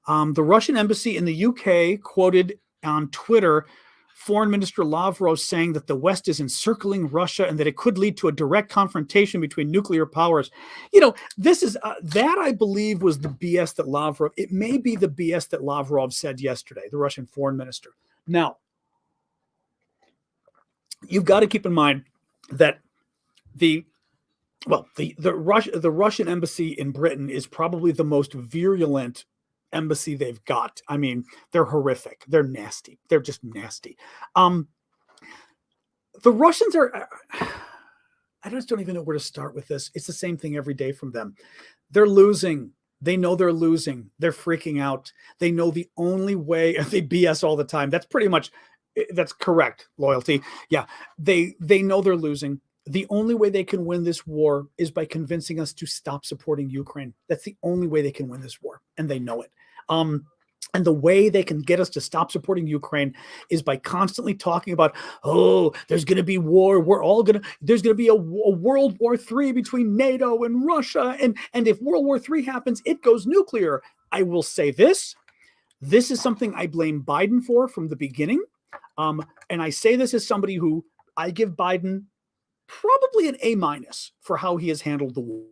The Russian embassy in the UK quoted on Twitter Foreign Minister Lavrov saying that the West is encircling Russia and that it could lead to a direct confrontation between nuclear powers. This is that I believe was the BS that Lavrov, it may be the BS that Lavrov said yesterday, the Russian foreign minister. Now, you've got to keep in mind that the Russian embassy in Britain is probably the most virulent embassy they've got. I mean, they're horrific. They're nasty. They're just nasty. The Russians are, I just don't even know where to start with this. It's the same thing every day from them. They're losing. They know they're losing. They're freaking out. They know the only way, they BS all the time. That's pretty much, that's correct, Loyalty. Yeah, they know they're losing. The only way they can win this war is by convincing us to stop supporting Ukraine. That's the only way they can win this war, and they know it. And the way they can get us to stop supporting Ukraine is by constantly talking about, oh, there's going to be war. There's going to be a World War III between NATO and Russia. And if World War III happens, it goes nuclear. I will say this. This is something I blame Biden for from the beginning. And I say this as somebody who I give Biden probably an A- for how he has handled the war.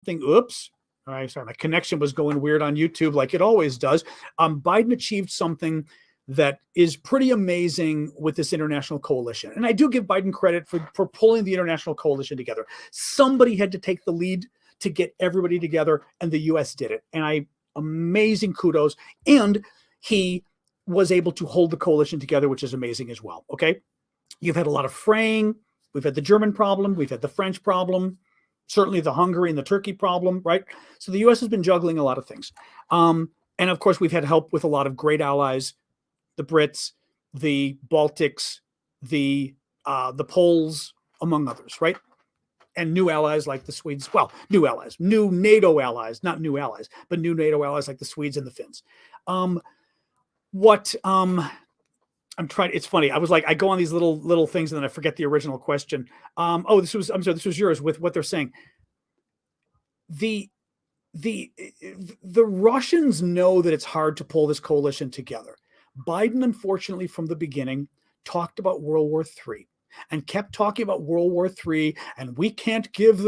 Oops. All right, sorry, my connection was going weird on YouTube like it always does. Biden achieved something that is pretty amazing with this international coalition. And I do give Biden credit for pulling the international coalition together. Somebody had to take the lead to get everybody together, and the U.S. did it. And amazing kudos. And he was able to hold the coalition together, which is amazing as well, okay? You've had a lot of fraying. We've had the German problem. We've had the French problem. Certainly the Hungary and the Turkey problem, right? So the U.S. has been juggling a lot of things. And of course, we've had help with a lot of great allies, the Brits, the Baltics, the Poles, among others, right? And new allies like the Swedes. Well, new allies, new NATO allies, not new allies, but new NATO allies like the Swedes and the Finns. I'm trying. It's funny. I was like, I go on these little things and then I forget the original question. This was yours with what they're saying. The Russians know that it's hard to pull this coalition together. Biden, unfortunately, from the beginning, talked about World War III and kept talking about World War III, and we can't give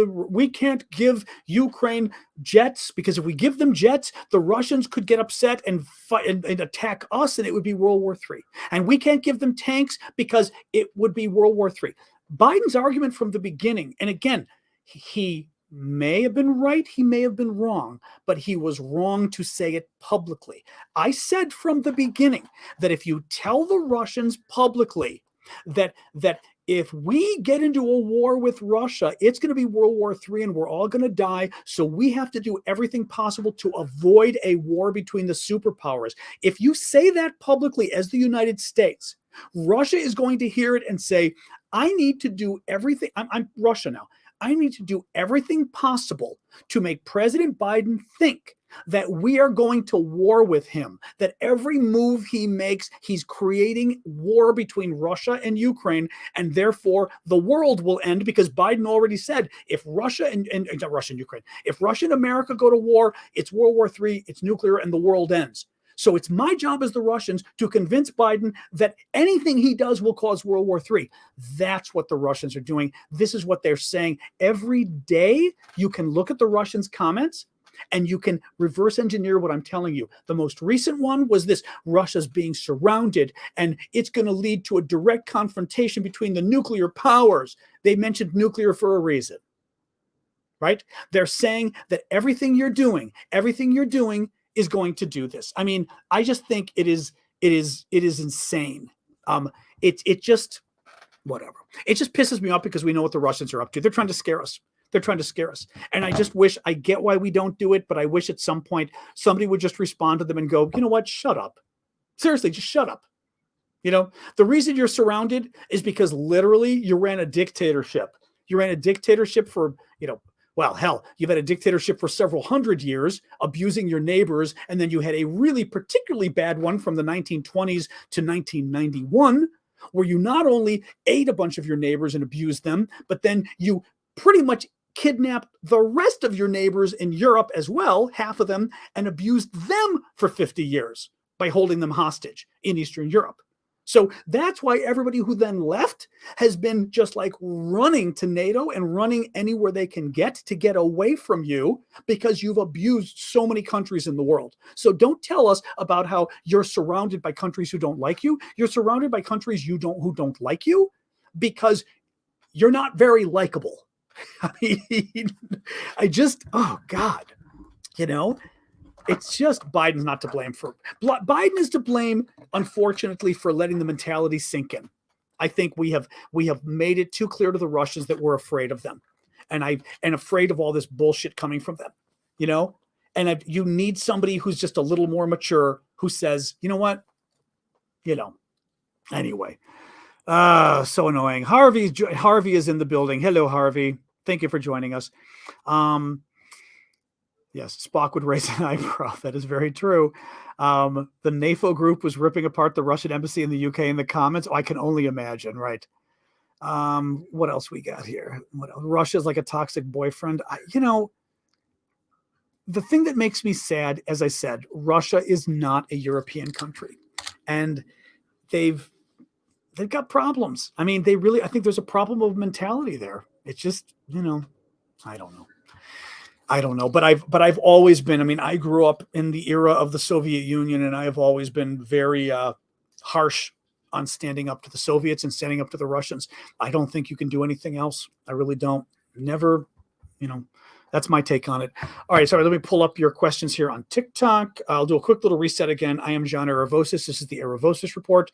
Ukraine jets, because if we give them jets, the Russians could get upset and fight and attack us, and it would be World War III. And we can't give them tanks because it would be World War III. Biden's argument from the beginning, and again, he may have been right, he may have been wrong, but he was wrong to say it publicly. I said from the beginning that if you tell the Russians publicly that if we get into a war with Russia, it's going to be World War III and we're all going to die. So we have to do everything possible to avoid a war between the superpowers. If you say that publicly as the United States, Russia is going to hear it and say, I need to do everything. I'm Russia now. I need to do everything possible to make President Biden think that we are going to war with him, that every move he makes, he's creating war between Russia and Ukraine, and therefore the world will end, because Biden already said if Russia and not Russia and Ukraine, if Russia and America go to war, it's World War III, it's nuclear, and the world ends. So it's my job as the Russians to convince Biden that anything he does will cause World War III. That's what the Russians are doing. This is what they're saying. Every day you can look at the Russians' comments and you can reverse engineer what I'm telling you. The most recent one was this: Russia's being surrounded and it's going to lead to a direct confrontation between the nuclear powers. They mentioned nuclear for a reason, right? They're saying that everything you're doing is going to do this. I mean, I just think it is insane. It just, whatever. It just pisses me off because we know what the Russians are up to. They're trying to scare us. They're trying to scare us. And I just wish, I get why we don't do it, but I wish at some point somebody would just respond to them and go, you know what, shut up. Seriously, just shut up. The reason you're surrounded is because literally you ran a dictatorship. You ran a dictatorship for, well, hell, you've had a dictatorship for several hundred years, abusing your neighbors. And then you had a really particularly bad one from the 1920s to 1991, where you not only ate a bunch of your neighbors and abused them, but then you pretty much kidnapped the rest of your neighbors in Europe as well, half of them, and abused them for 50 years by holding them hostage in Eastern Europe. So that's why everybody who then left has been just like running to NATO and running anywhere they can to get away from you, because you've abused so many countries in the world. So don't tell us about how you're surrounded by countries who don't like you. You're surrounded by countries who don't like you because you're not very likable. I mean, oh God, it's just Biden's not to blame for. Biden is to blame, unfortunately, for letting the mentality sink in. I think we have made it too clear to the Russians that we're afraid of them, and afraid of all this bullshit coming from them. And you need somebody who's just a little more mature, who says, you know what, Anyway, so annoying. Harvey is in the building. Hello, Harvey. Thank you for joining us. Yes, Spock would raise an eyebrow. That is very true. The NATO group was ripping apart the Russian embassy in the UK in the comments. Oh, I can only imagine, right? What else we got here? Russia's like a toxic boyfriend. The thing that makes me sad, as I said, Russia is not a European country, and they've got problems. I mean, I think there's a problem of mentality there. It's just, I don't know, but I've always been, I mean, I grew up in the era of the Soviet Union, and I have always been very harsh on standing up to the Soviets and standing up to the Russians. I don't think you can do anything else. I really don't. Never, that's my take on it. All right, sorry, let me pull up your questions here on TikTok. I'll do a quick little reset again. I am John Aravosis. This is the Aravosis Report.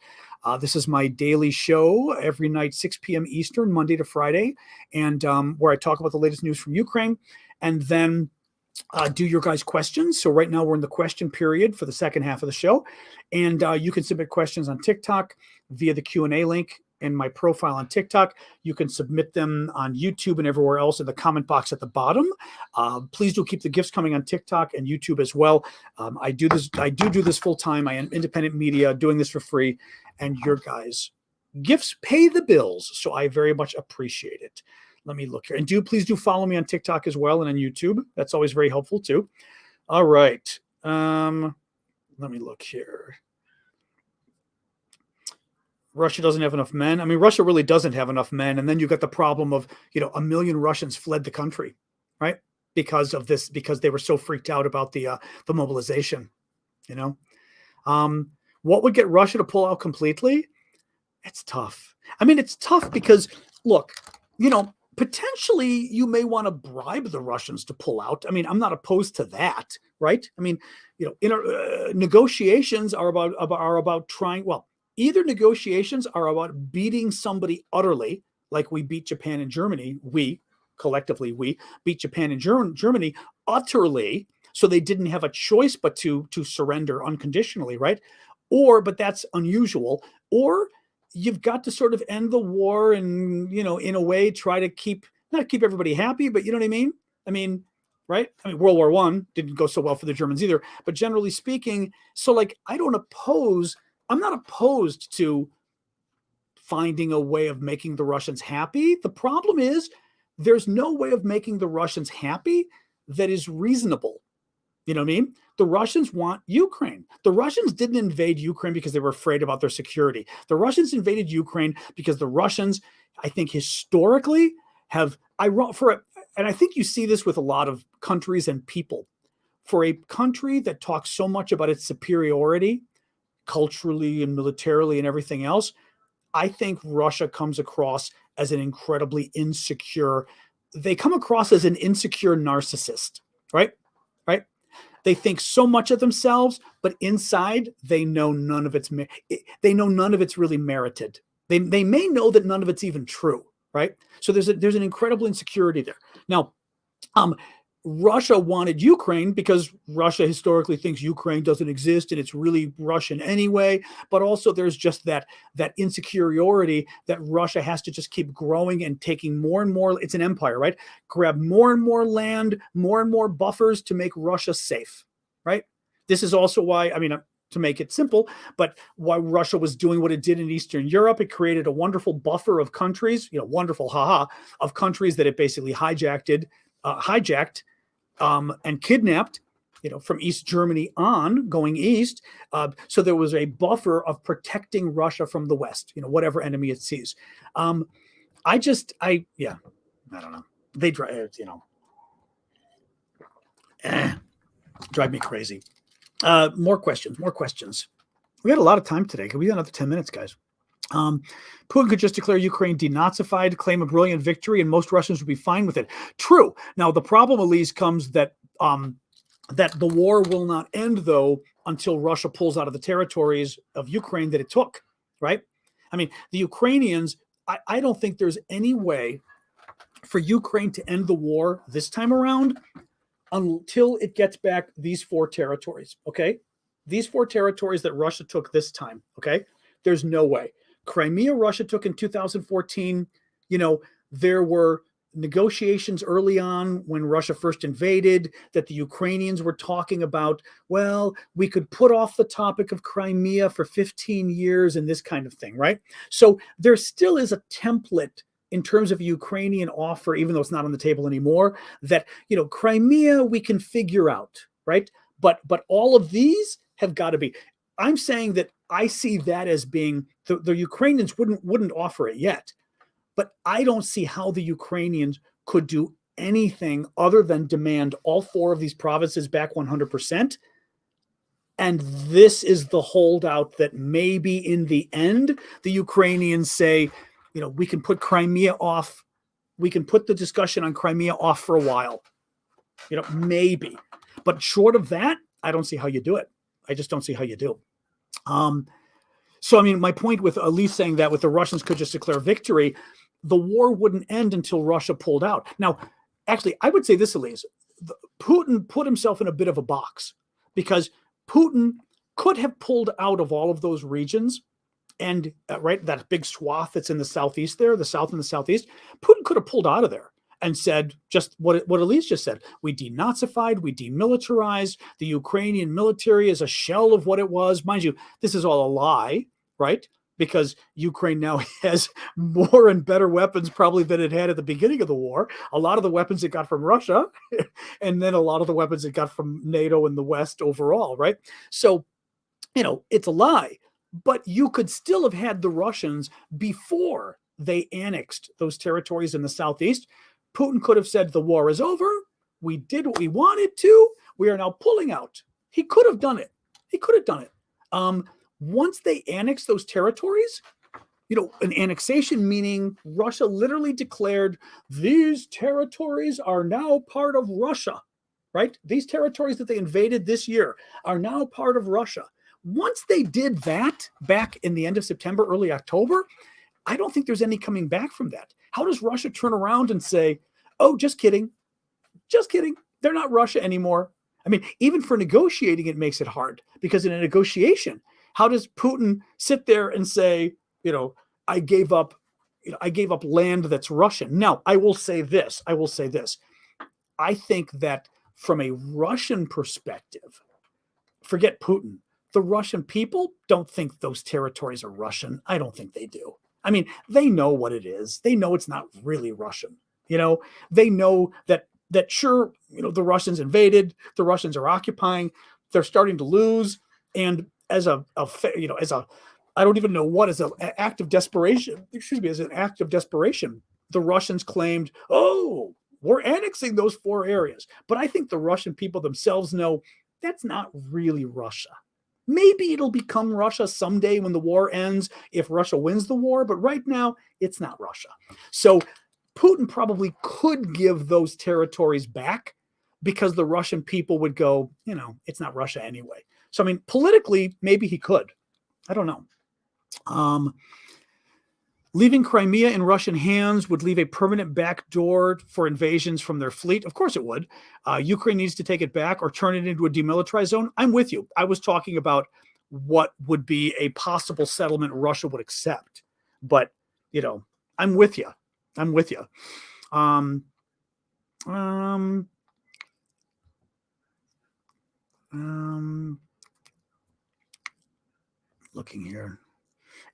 This is my daily show every night, 6 p.m. Eastern, Monday to Friday, and where I talk about the latest news from Ukraine, and then do your guys' questions. So right now we're in the question period for the second half of the show, and you can submit questions on TikTok via the Q&A link in my profile on TikTok. You can submit them on YouTube and everywhere else in the comment box at the bottom. Please do keep the gifts coming on TikTok and YouTube as well. I do this full time. I am independent media, doing this for free, and your guys' gifts pay the bills. So I very much appreciate it. Let me look here, and please do follow me on TikTok as well and on YouTube. That's always very helpful too. All right. Let me look here. Russia doesn't have enough men. I mean, Russia really doesn't have enough men. And then you've got the problem of, 1 million Russians fled the country, right? Because of this, because they were so freaked out about the mobilization, What would get Russia to pull out completely? It's tough. I mean, it's tough because, look, potentially you may want to bribe the Russians to pull out. I mean, I'm not opposed to that, right? I mean, negotiations are about trying, either negotiations are about beating somebody utterly, like we beat Japan and Germany. We beat Japan and Germany utterly, so they didn't have a choice but to surrender unconditionally, right? But that's unusual. Or you've got to sort of end the war and, in a way, try to not keep everybody happy, but you know what I mean? I mean, right? I mean, World War I didn't go so well for the Germans either, but generally speaking, so I'm not opposed to finding a way of making the Russians happy. The problem is there's no way of making the Russians happy that is reasonable. You know what I mean? The Russians want Ukraine. The Russians didn't invade Ukraine because they were afraid about their security. The Russians invaded Ukraine because the Russians, I think, historically and I think you see this with a lot of countries and people. For a country that talks so much about its superiority, culturally and militarily and everything else, I think Russia comes across as an incredibly insecure. They come across as an insecure narcissist, right? Right? They think so much of themselves, but inside they know none of it's really merited. They may know that none of it's even true, right? So there's an incredible insecurity there. Now, Russia wanted Ukraine because Russia historically thinks Ukraine doesn't exist and it's really Russian anyway. But also there's just that insecurity that Russia has to just keep growing and taking more and more. It's an empire, right? Grab more and more land, more and more buffers to make Russia safe, right? This is also why, I mean, to make it simple, but why Russia was doing what it did in Eastern Europe. It created a wonderful buffer of countries, wonderful, of countries that it basically hijacked and kidnapped, from East Germany on going east. So there was a buffer of protecting Russia from the West, whatever enemy it sees. I don't know. They drive, drive me crazy. More questions. We got a lot of time today. We got another 10 minutes, guys. Putin could just declare Ukraine denazified, claim a brilliant victory, and most Russians would be fine with it. True. Now, the problem, Elise, comes that the war will not end, though, until Russia pulls out of the territories of Ukraine that it took, right? I mean, the Ukrainians, I don't think there's any way for Ukraine to end the war this time around until it gets back these 4 territories, okay? These 4 territories that Russia took this time, okay? There's no way. Crimea, Russia took in 2014. There were negotiations early on when Russia first invaded that the Ukrainians were talking about, well, we could put off the topic of Crimea for 15 years and this kind of thing, right? So there still is a template in terms of a Ukrainian offer, even though it's not on the table anymore, that, Crimea we can figure out, right? But all of these have got to be. I'm saying that I see that as being the Ukrainians wouldn't offer it yet, but I don't see how the Ukrainians could do anything other than demand all 4 of these provinces back 100%. And this is the holdout that maybe in the end, the Ukrainians say, we can put Crimea off. We can put the discussion on Crimea off for a while, maybe. But short of that, I don't see how you do it. I just don't see how you do. So, I mean, my point with Elise saying that with the Russians could just declare victory, the war wouldn't end until Russia pulled out. Now, actually, I would say this, Elise, Putin put himself in a bit of a box because Putin could have pulled out of all of those regions and right, that big swath that's in the southeast there, the south and the southeast, Putin could have pulled out of there and said just what Elise just said. We denazified, we demilitarized. The Ukrainian military is a shell of what it was. Mind you, this is all a lie, right? Because Ukraine now has more and better weapons probably than it had at the beginning of the war. A lot of the weapons it got from Russia, and then a lot of the weapons it got from NATO and the West overall, right? So, it's a lie. But you could still have had the Russians before they annexed those territories in the southeast. Putin could have said, the war is over. We did what we wanted to. We are now pulling out. He could have done it. Once they annexed those territories, an annexation meaning Russia literally declared these territories are now part of Russia, right? These territories that they invaded this year are now part of Russia. Once they did that back in the end of September, early October, I don't think there's any coming back from that. How does Russia turn around and say, oh, just kidding. They're not Russia anymore. I mean, even for negotiating, it makes it hard because in a negotiation, how does Putin sit there and say, I gave up land that's Russian? Now, I will say this. I think that from a Russian perspective, forget Putin. The Russian people don't think those territories are Russian. I don't think they do. I mean, they know what it is. They know it's not really Russian. They know that sure, the Russians invaded, the Russians are occupying, they're starting to lose. And as an act of desperation, the Russians claimed, oh, we're annexing those 4 areas. But I think the Russian people themselves know that's not really Russia. Maybe it'll become Russia someday when the war ends, if Russia wins the war. But right now, it's not Russia. So Putin probably could give those territories back because the Russian people would go, it's not Russia anyway. So, I mean, politically, maybe he could. I don't know. Leaving Crimea in Russian hands would leave a permanent backdoor for invasions from their fleet. Of course it would. Ukraine needs to take it back or turn it into a demilitarized zone. I'm with you. I was talking about what would be a possible settlement Russia would accept. But, I'm with you. I'm with you. Looking here.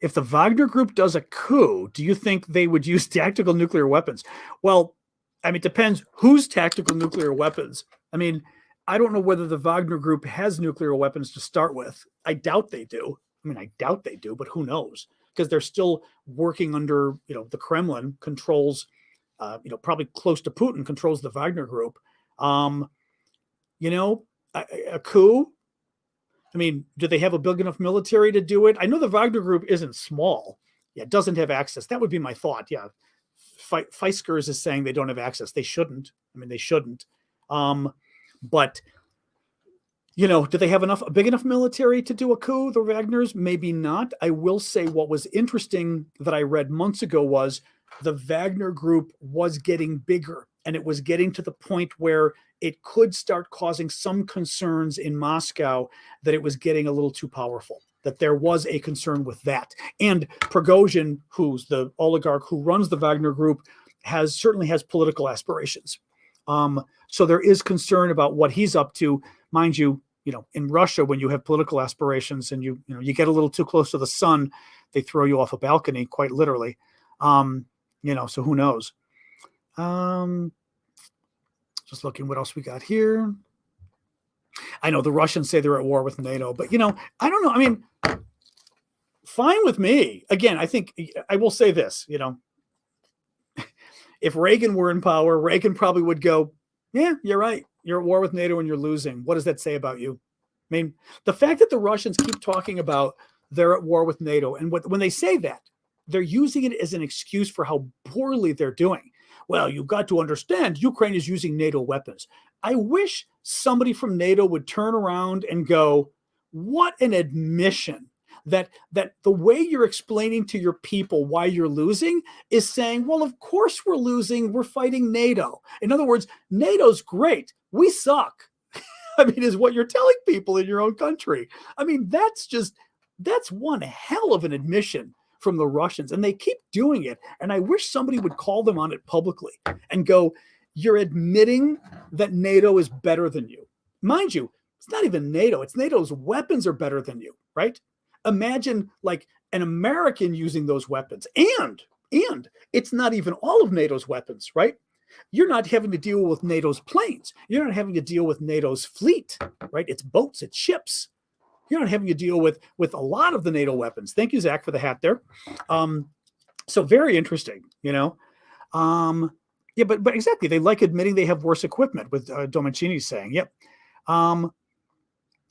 If the Wagner Group does a coup, do you think they would use tactical nuclear weapons? Well, it depends whose tactical nuclear weapons. I don't know whether the Wagner Group has nuclear weapons to start with. I doubt they do. I doubt they do, but who knows? Because they're still working under, the Kremlin controls, probably close to Putin controls the Wagner Group. A coup. Do they have a big enough military to do it? I know the Wagner Group isn't small. Yeah, it doesn't have access. That would be my thought. Yeah. Feiskers is saying they don't have access. They shouldn't. They shouldn't. But, do they have a big enough military to do a coup, the Wagners? Maybe not. I will say what was interesting that I read months ago was the Wagner Group was getting bigger, and it was getting to the point where it could start causing some concerns in Moscow that it was getting a little too powerful, that there was a concern with that. And Prigozhin, who's the oligarch who runs the Wagner Group, certainly has political aspirations. So there is concern about what he's up to. Mind you, in Russia, when you have political aspirations and you get a little too close to the sun, they throw you off a balcony, quite literally. So who knows? Just looking what else we got here. I know the Russians say they're at war with NATO, but I don't know. Fine with me. Again, I think I will say this, if Reagan were in power, Reagan probably would go, yeah, you're right. You're at war with NATO and you're losing. What does that say about you? The fact that the Russians keep talking about they're at war with NATO, and when they say that, they're using it as an excuse for how poorly they're doing. Well, you've got to understand, Ukraine is using NATO weapons. I wish somebody from NATO would turn around and go, what an admission that the way you're explaining to your people why you're losing is saying, well, of course we're losing. We're fighting NATO. In other words, NATO's great. We suck. Is what you're telling people in your own country. That's one hell of an admission from the Russians, and they keep doing it. And I wish somebody would call them on it publicly and go, you're admitting that NATO is better than you. Mind you, it's not even NATO. It's NATO's weapons are better than you, right? Imagine like an American using those weapons. And it's not even all of NATO's weapons, right? You're not having to deal with NATO's planes. You're not having to deal with NATO's fleet, right? It's boats, it's ships. You're not having to deal with a lot of the NATO weapons. Thank you, Zach, for the hat there. So very interesting, but exactly. They like admitting they have worse equipment, with Domenichini saying, yep.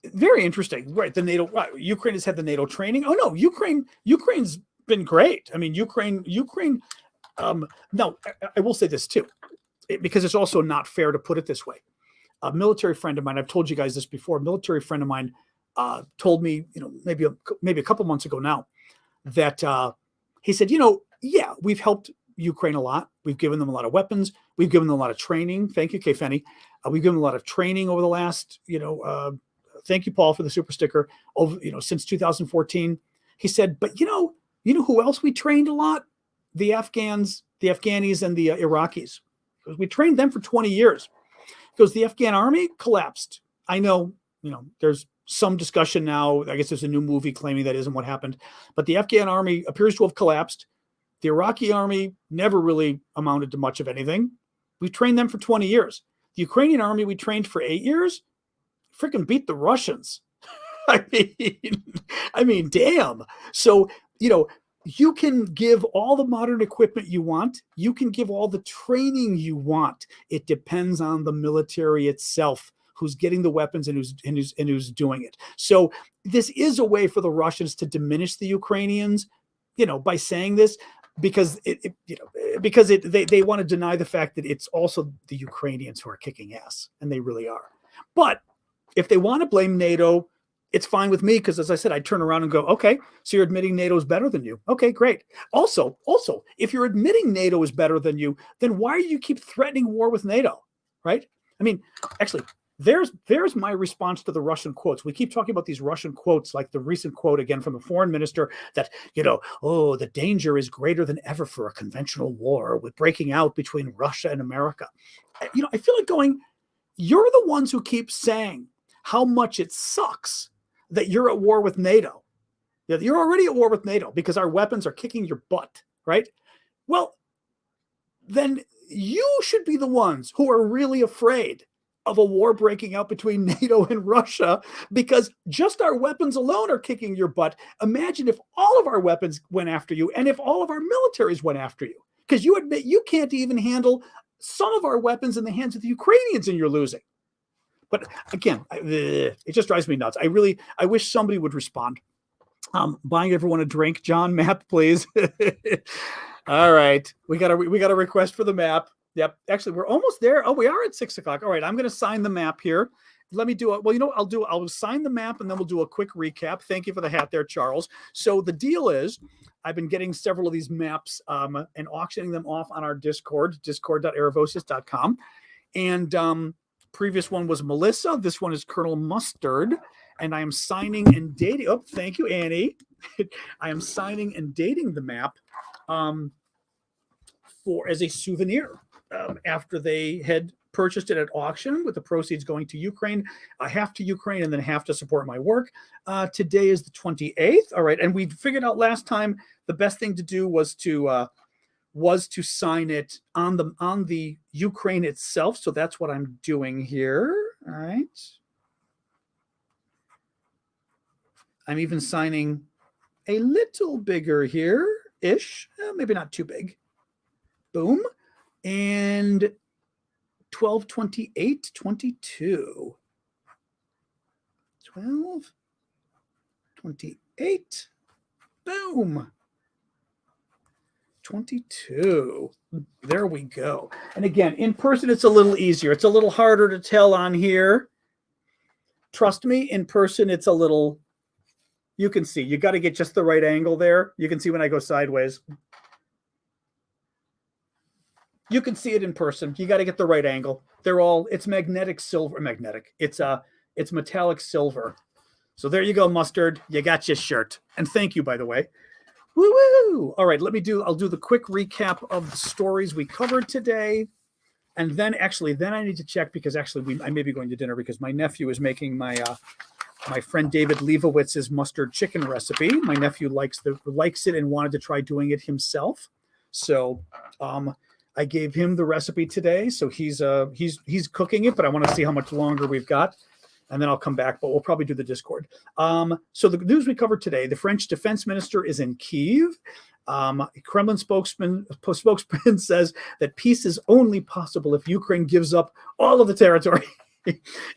Very interesting, right? The NATO, right, Ukraine has had the NATO training. Oh no, Ukraine's been great. Ukraine. No, I will say this too, because it's also not fair to put it this way. A military friend of mine, I've told you guys this before. A military friend of mine told me, maybe a couple months ago now, that he said, yeah, we've helped Ukraine a lot. We've given them a lot of weapons. We've given them a lot of training. Thank you, Kay Fenny. We've given them a lot of training over the last, thank you, Paul, for the super sticker. Over, since 2014, he said, but you know who else we trained a lot? The Afghanis, and the Iraqis. Because we trained them for 20 years. Because the Afghan army collapsed. I know, there's some discussion now. I guess there's a new movie claiming that isn't what happened. But the Afghan army appears to have collapsed. The Iraqi army never really amounted to much of anything. We trained them for 20 years. The Ukrainian army we trained for 8 years. Freaking beat the Russians. I mean, damn. So, you can give all the modern equipment you want. You can give all the training you want. It depends on the military itself, who's getting the weapons and who's doing it. So this is a way for the Russians to diminish the Ukrainians, by saying this, because they want to deny the fact that it's also the Ukrainians who are kicking ass, and they really are. But if they want to blame NATO, it's fine with me because, as I said, I turn around and go, okay, so you're admitting NATO is better than you. Okay, great. Also, if you're admitting NATO is better than you, then why do you keep threatening war with NATO, right? I mean, actually, there's my response to the Russian quotes. We keep talking about these Russian quotes, like the recent quote again from the foreign minister that, oh, the danger is greater than ever for a conventional war with breaking out between Russia and America. I feel like going, you're the ones who keep saying how much it sucks that you're at war with NATO. Yeah, you're already at war with NATO because our weapons are kicking your butt, right? Well, then you should be the ones who are really afraid of a war breaking out between NATO and Russia because just our weapons alone are kicking your butt. Imagine if all of our weapons went after you and if all of our militaries went after you, because you admit you can't even handle some of our weapons in the hands of the Ukrainians and you're losing. But again, it just drives me nuts. I wish somebody would respond. Buying everyone a drink. John, map, please. All right. We got a request for the map. Yep. Actually, we're almost there. Oh, we are at 6 o'clock. All right. I'm going to sign the map here. Let me do it. Well, I'll sign the map and then we'll do a quick recap. Thank you for the hat there, Charles. So the deal is I've been getting several of these maps and auctioning them off on our Discord, discord.aravosis.com. And previous one was Melissa. This one is Colonel Mustard. And I am signing and dating. Oh, thank you, Annie. I am signing and dating the map as a souvenir after they had purchased it at auction with the proceeds going to Ukraine, half to Ukraine and then half to support my work. Today is the 28th. All right. And we figured out last time the best thing to do was to sign it on the Ukraine itself. So that's what I'm doing here. All right. I'm even signing a little bigger here-ish. Maybe not too big. Boom. And 12/28/22. 12/28. Boom. 22. There we go. And again, in person, it's a little easier. It's a little harder to tell on here. Trust me, in person, it's a little... You can see. You got to get just the right angle there. You can see when I go sideways. You can see it in person. You got to get the right angle. It's magnetic silver. It's metallic silver. So there you go, Mustard. You got your shirt. And thank you, by the way. Woo-woo! All right, I'll do the quick recap of the stories we covered today. And then I need to check because I may be going to dinner because my nephew is making my friend David Leibowitz's mustard chicken recipe. My nephew likes it and wanted to try doing it himself. So I gave him the recipe today. So he's cooking it, but I want to see how much longer we've got. And then I'll come back, but we'll probably do the Discord. So the news we covered today, the French defense minister is in Kyiv. Kremlin spokesman says that peace is only possible if Ukraine gives up all of the territory.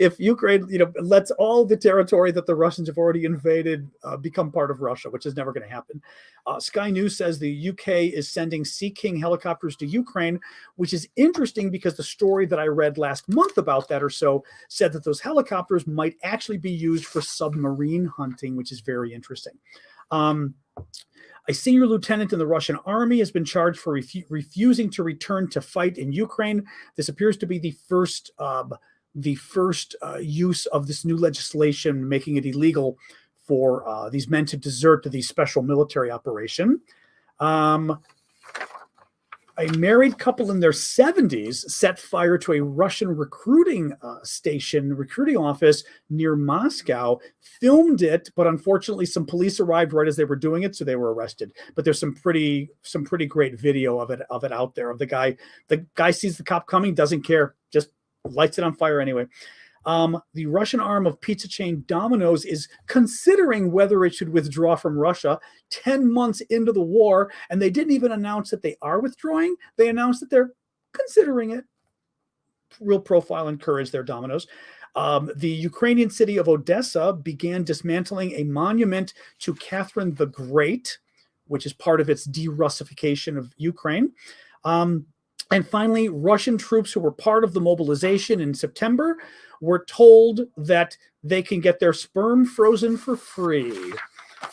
If Ukraine, lets all the territory that the Russians have already invaded become part of Russia, which is never going to happen. Sky News says the UK is sending Sea King helicopters to Ukraine, which is interesting because the story that I read last month about that or so said that those helicopters might actually be used for submarine hunting, which is very interesting. A senior lieutenant in the Russian army has been charged for refusing to return to fight in Ukraine. This appears to be the first use of this new legislation making it illegal for these men to desert to the special military operation. A married couple in their 70s set fire to a Russian recruiting office near Moscow, filmed it, but unfortunately some police arrived right as they were doing it, so they were arrested. But there's some pretty great video of it out there of the guy. The guy sees the cop coming, doesn't care, just lights it on fire anyway. The Russian arm of pizza chain Domino's is considering whether it should withdraw from Russia 10 months into the war, and they didn't even announce that they are withdrawing. They announced that they're considering it. Real profile and courage there, Domino's. The Ukrainian city of Odessa began dismantling a monument to Catherine the Great, which is part of its de-Russification of Ukraine. And finally, Russian troops who were part of the mobilization in September were told that they can get their sperm frozen for free,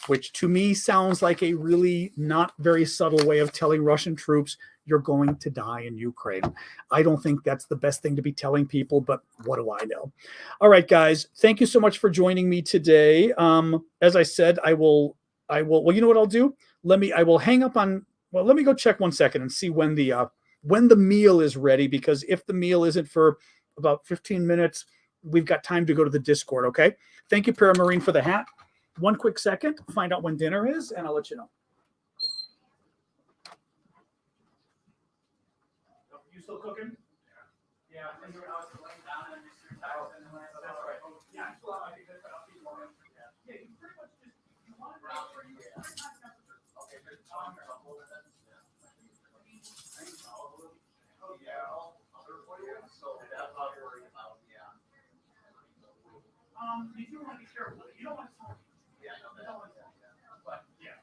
which to me sounds like a really not very subtle way of telling Russian troops you're going to die in Ukraine. I don't think that's the best thing to be telling people, but what do I know? All right, guys, thank you so much for joining me today. As I said, well, you know what I'll do? I will hang up on, well, let me go check 1 second and see when the meal is ready, because if the meal isn't for about 15 minutes, we've got time to go to the Discord, okay? Thank you, Paramarine, for the hat. 1 quick second, find out when dinner is, and I'll let you know. You still cooking? Yeah. Yeah. That's right. Yeah, I still have my big head, but I'll keep going. Yeah, you pretty much just, you want it right where you are. Okay, good. I'll hold it then. Oh, yeah. I'll serve for you. So that's not worrying about, yeah. You do want to be careful. You don't want to smoke. Yeah, no, that's not. But yeah,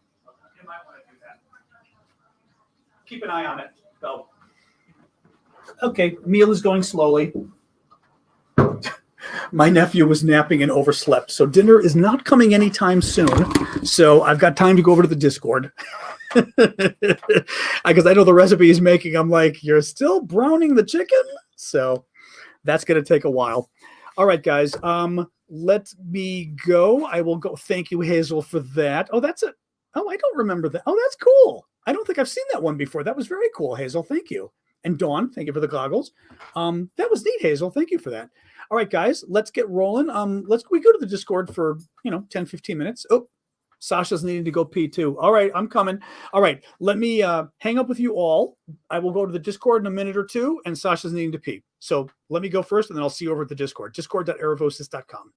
you might want to do that. Keep an eye on it, though. Okay, meal is going slowly. My nephew was napping and overslept, so dinner is not coming anytime soon. So I've got time to go over to the Discord. Because I know the recipe he's making. I'm like, you're still browning the chicken? So that's going to take a while. All right, guys. Let me go. I will go. Thank you, Hazel, for that. Oh, that's it. Oh, I don't remember that. Oh, that's cool. I don't think I've seen that one before. That was very cool, Hazel. Thank you. And Dawn, thank you for the goggles. That was neat, Hazel. Thank you for that. All right, guys, let's get rolling. We go to the Discord for 10, 15 minutes. Oh, Sasha's needing to go pee too. All right, I'm coming. All right, let me hang up with you all. I will go to the Discord in a minute or two, and Sasha's needing to pee. So let me go first, and then I'll see you over at the Discord. Discord.erevosis.com.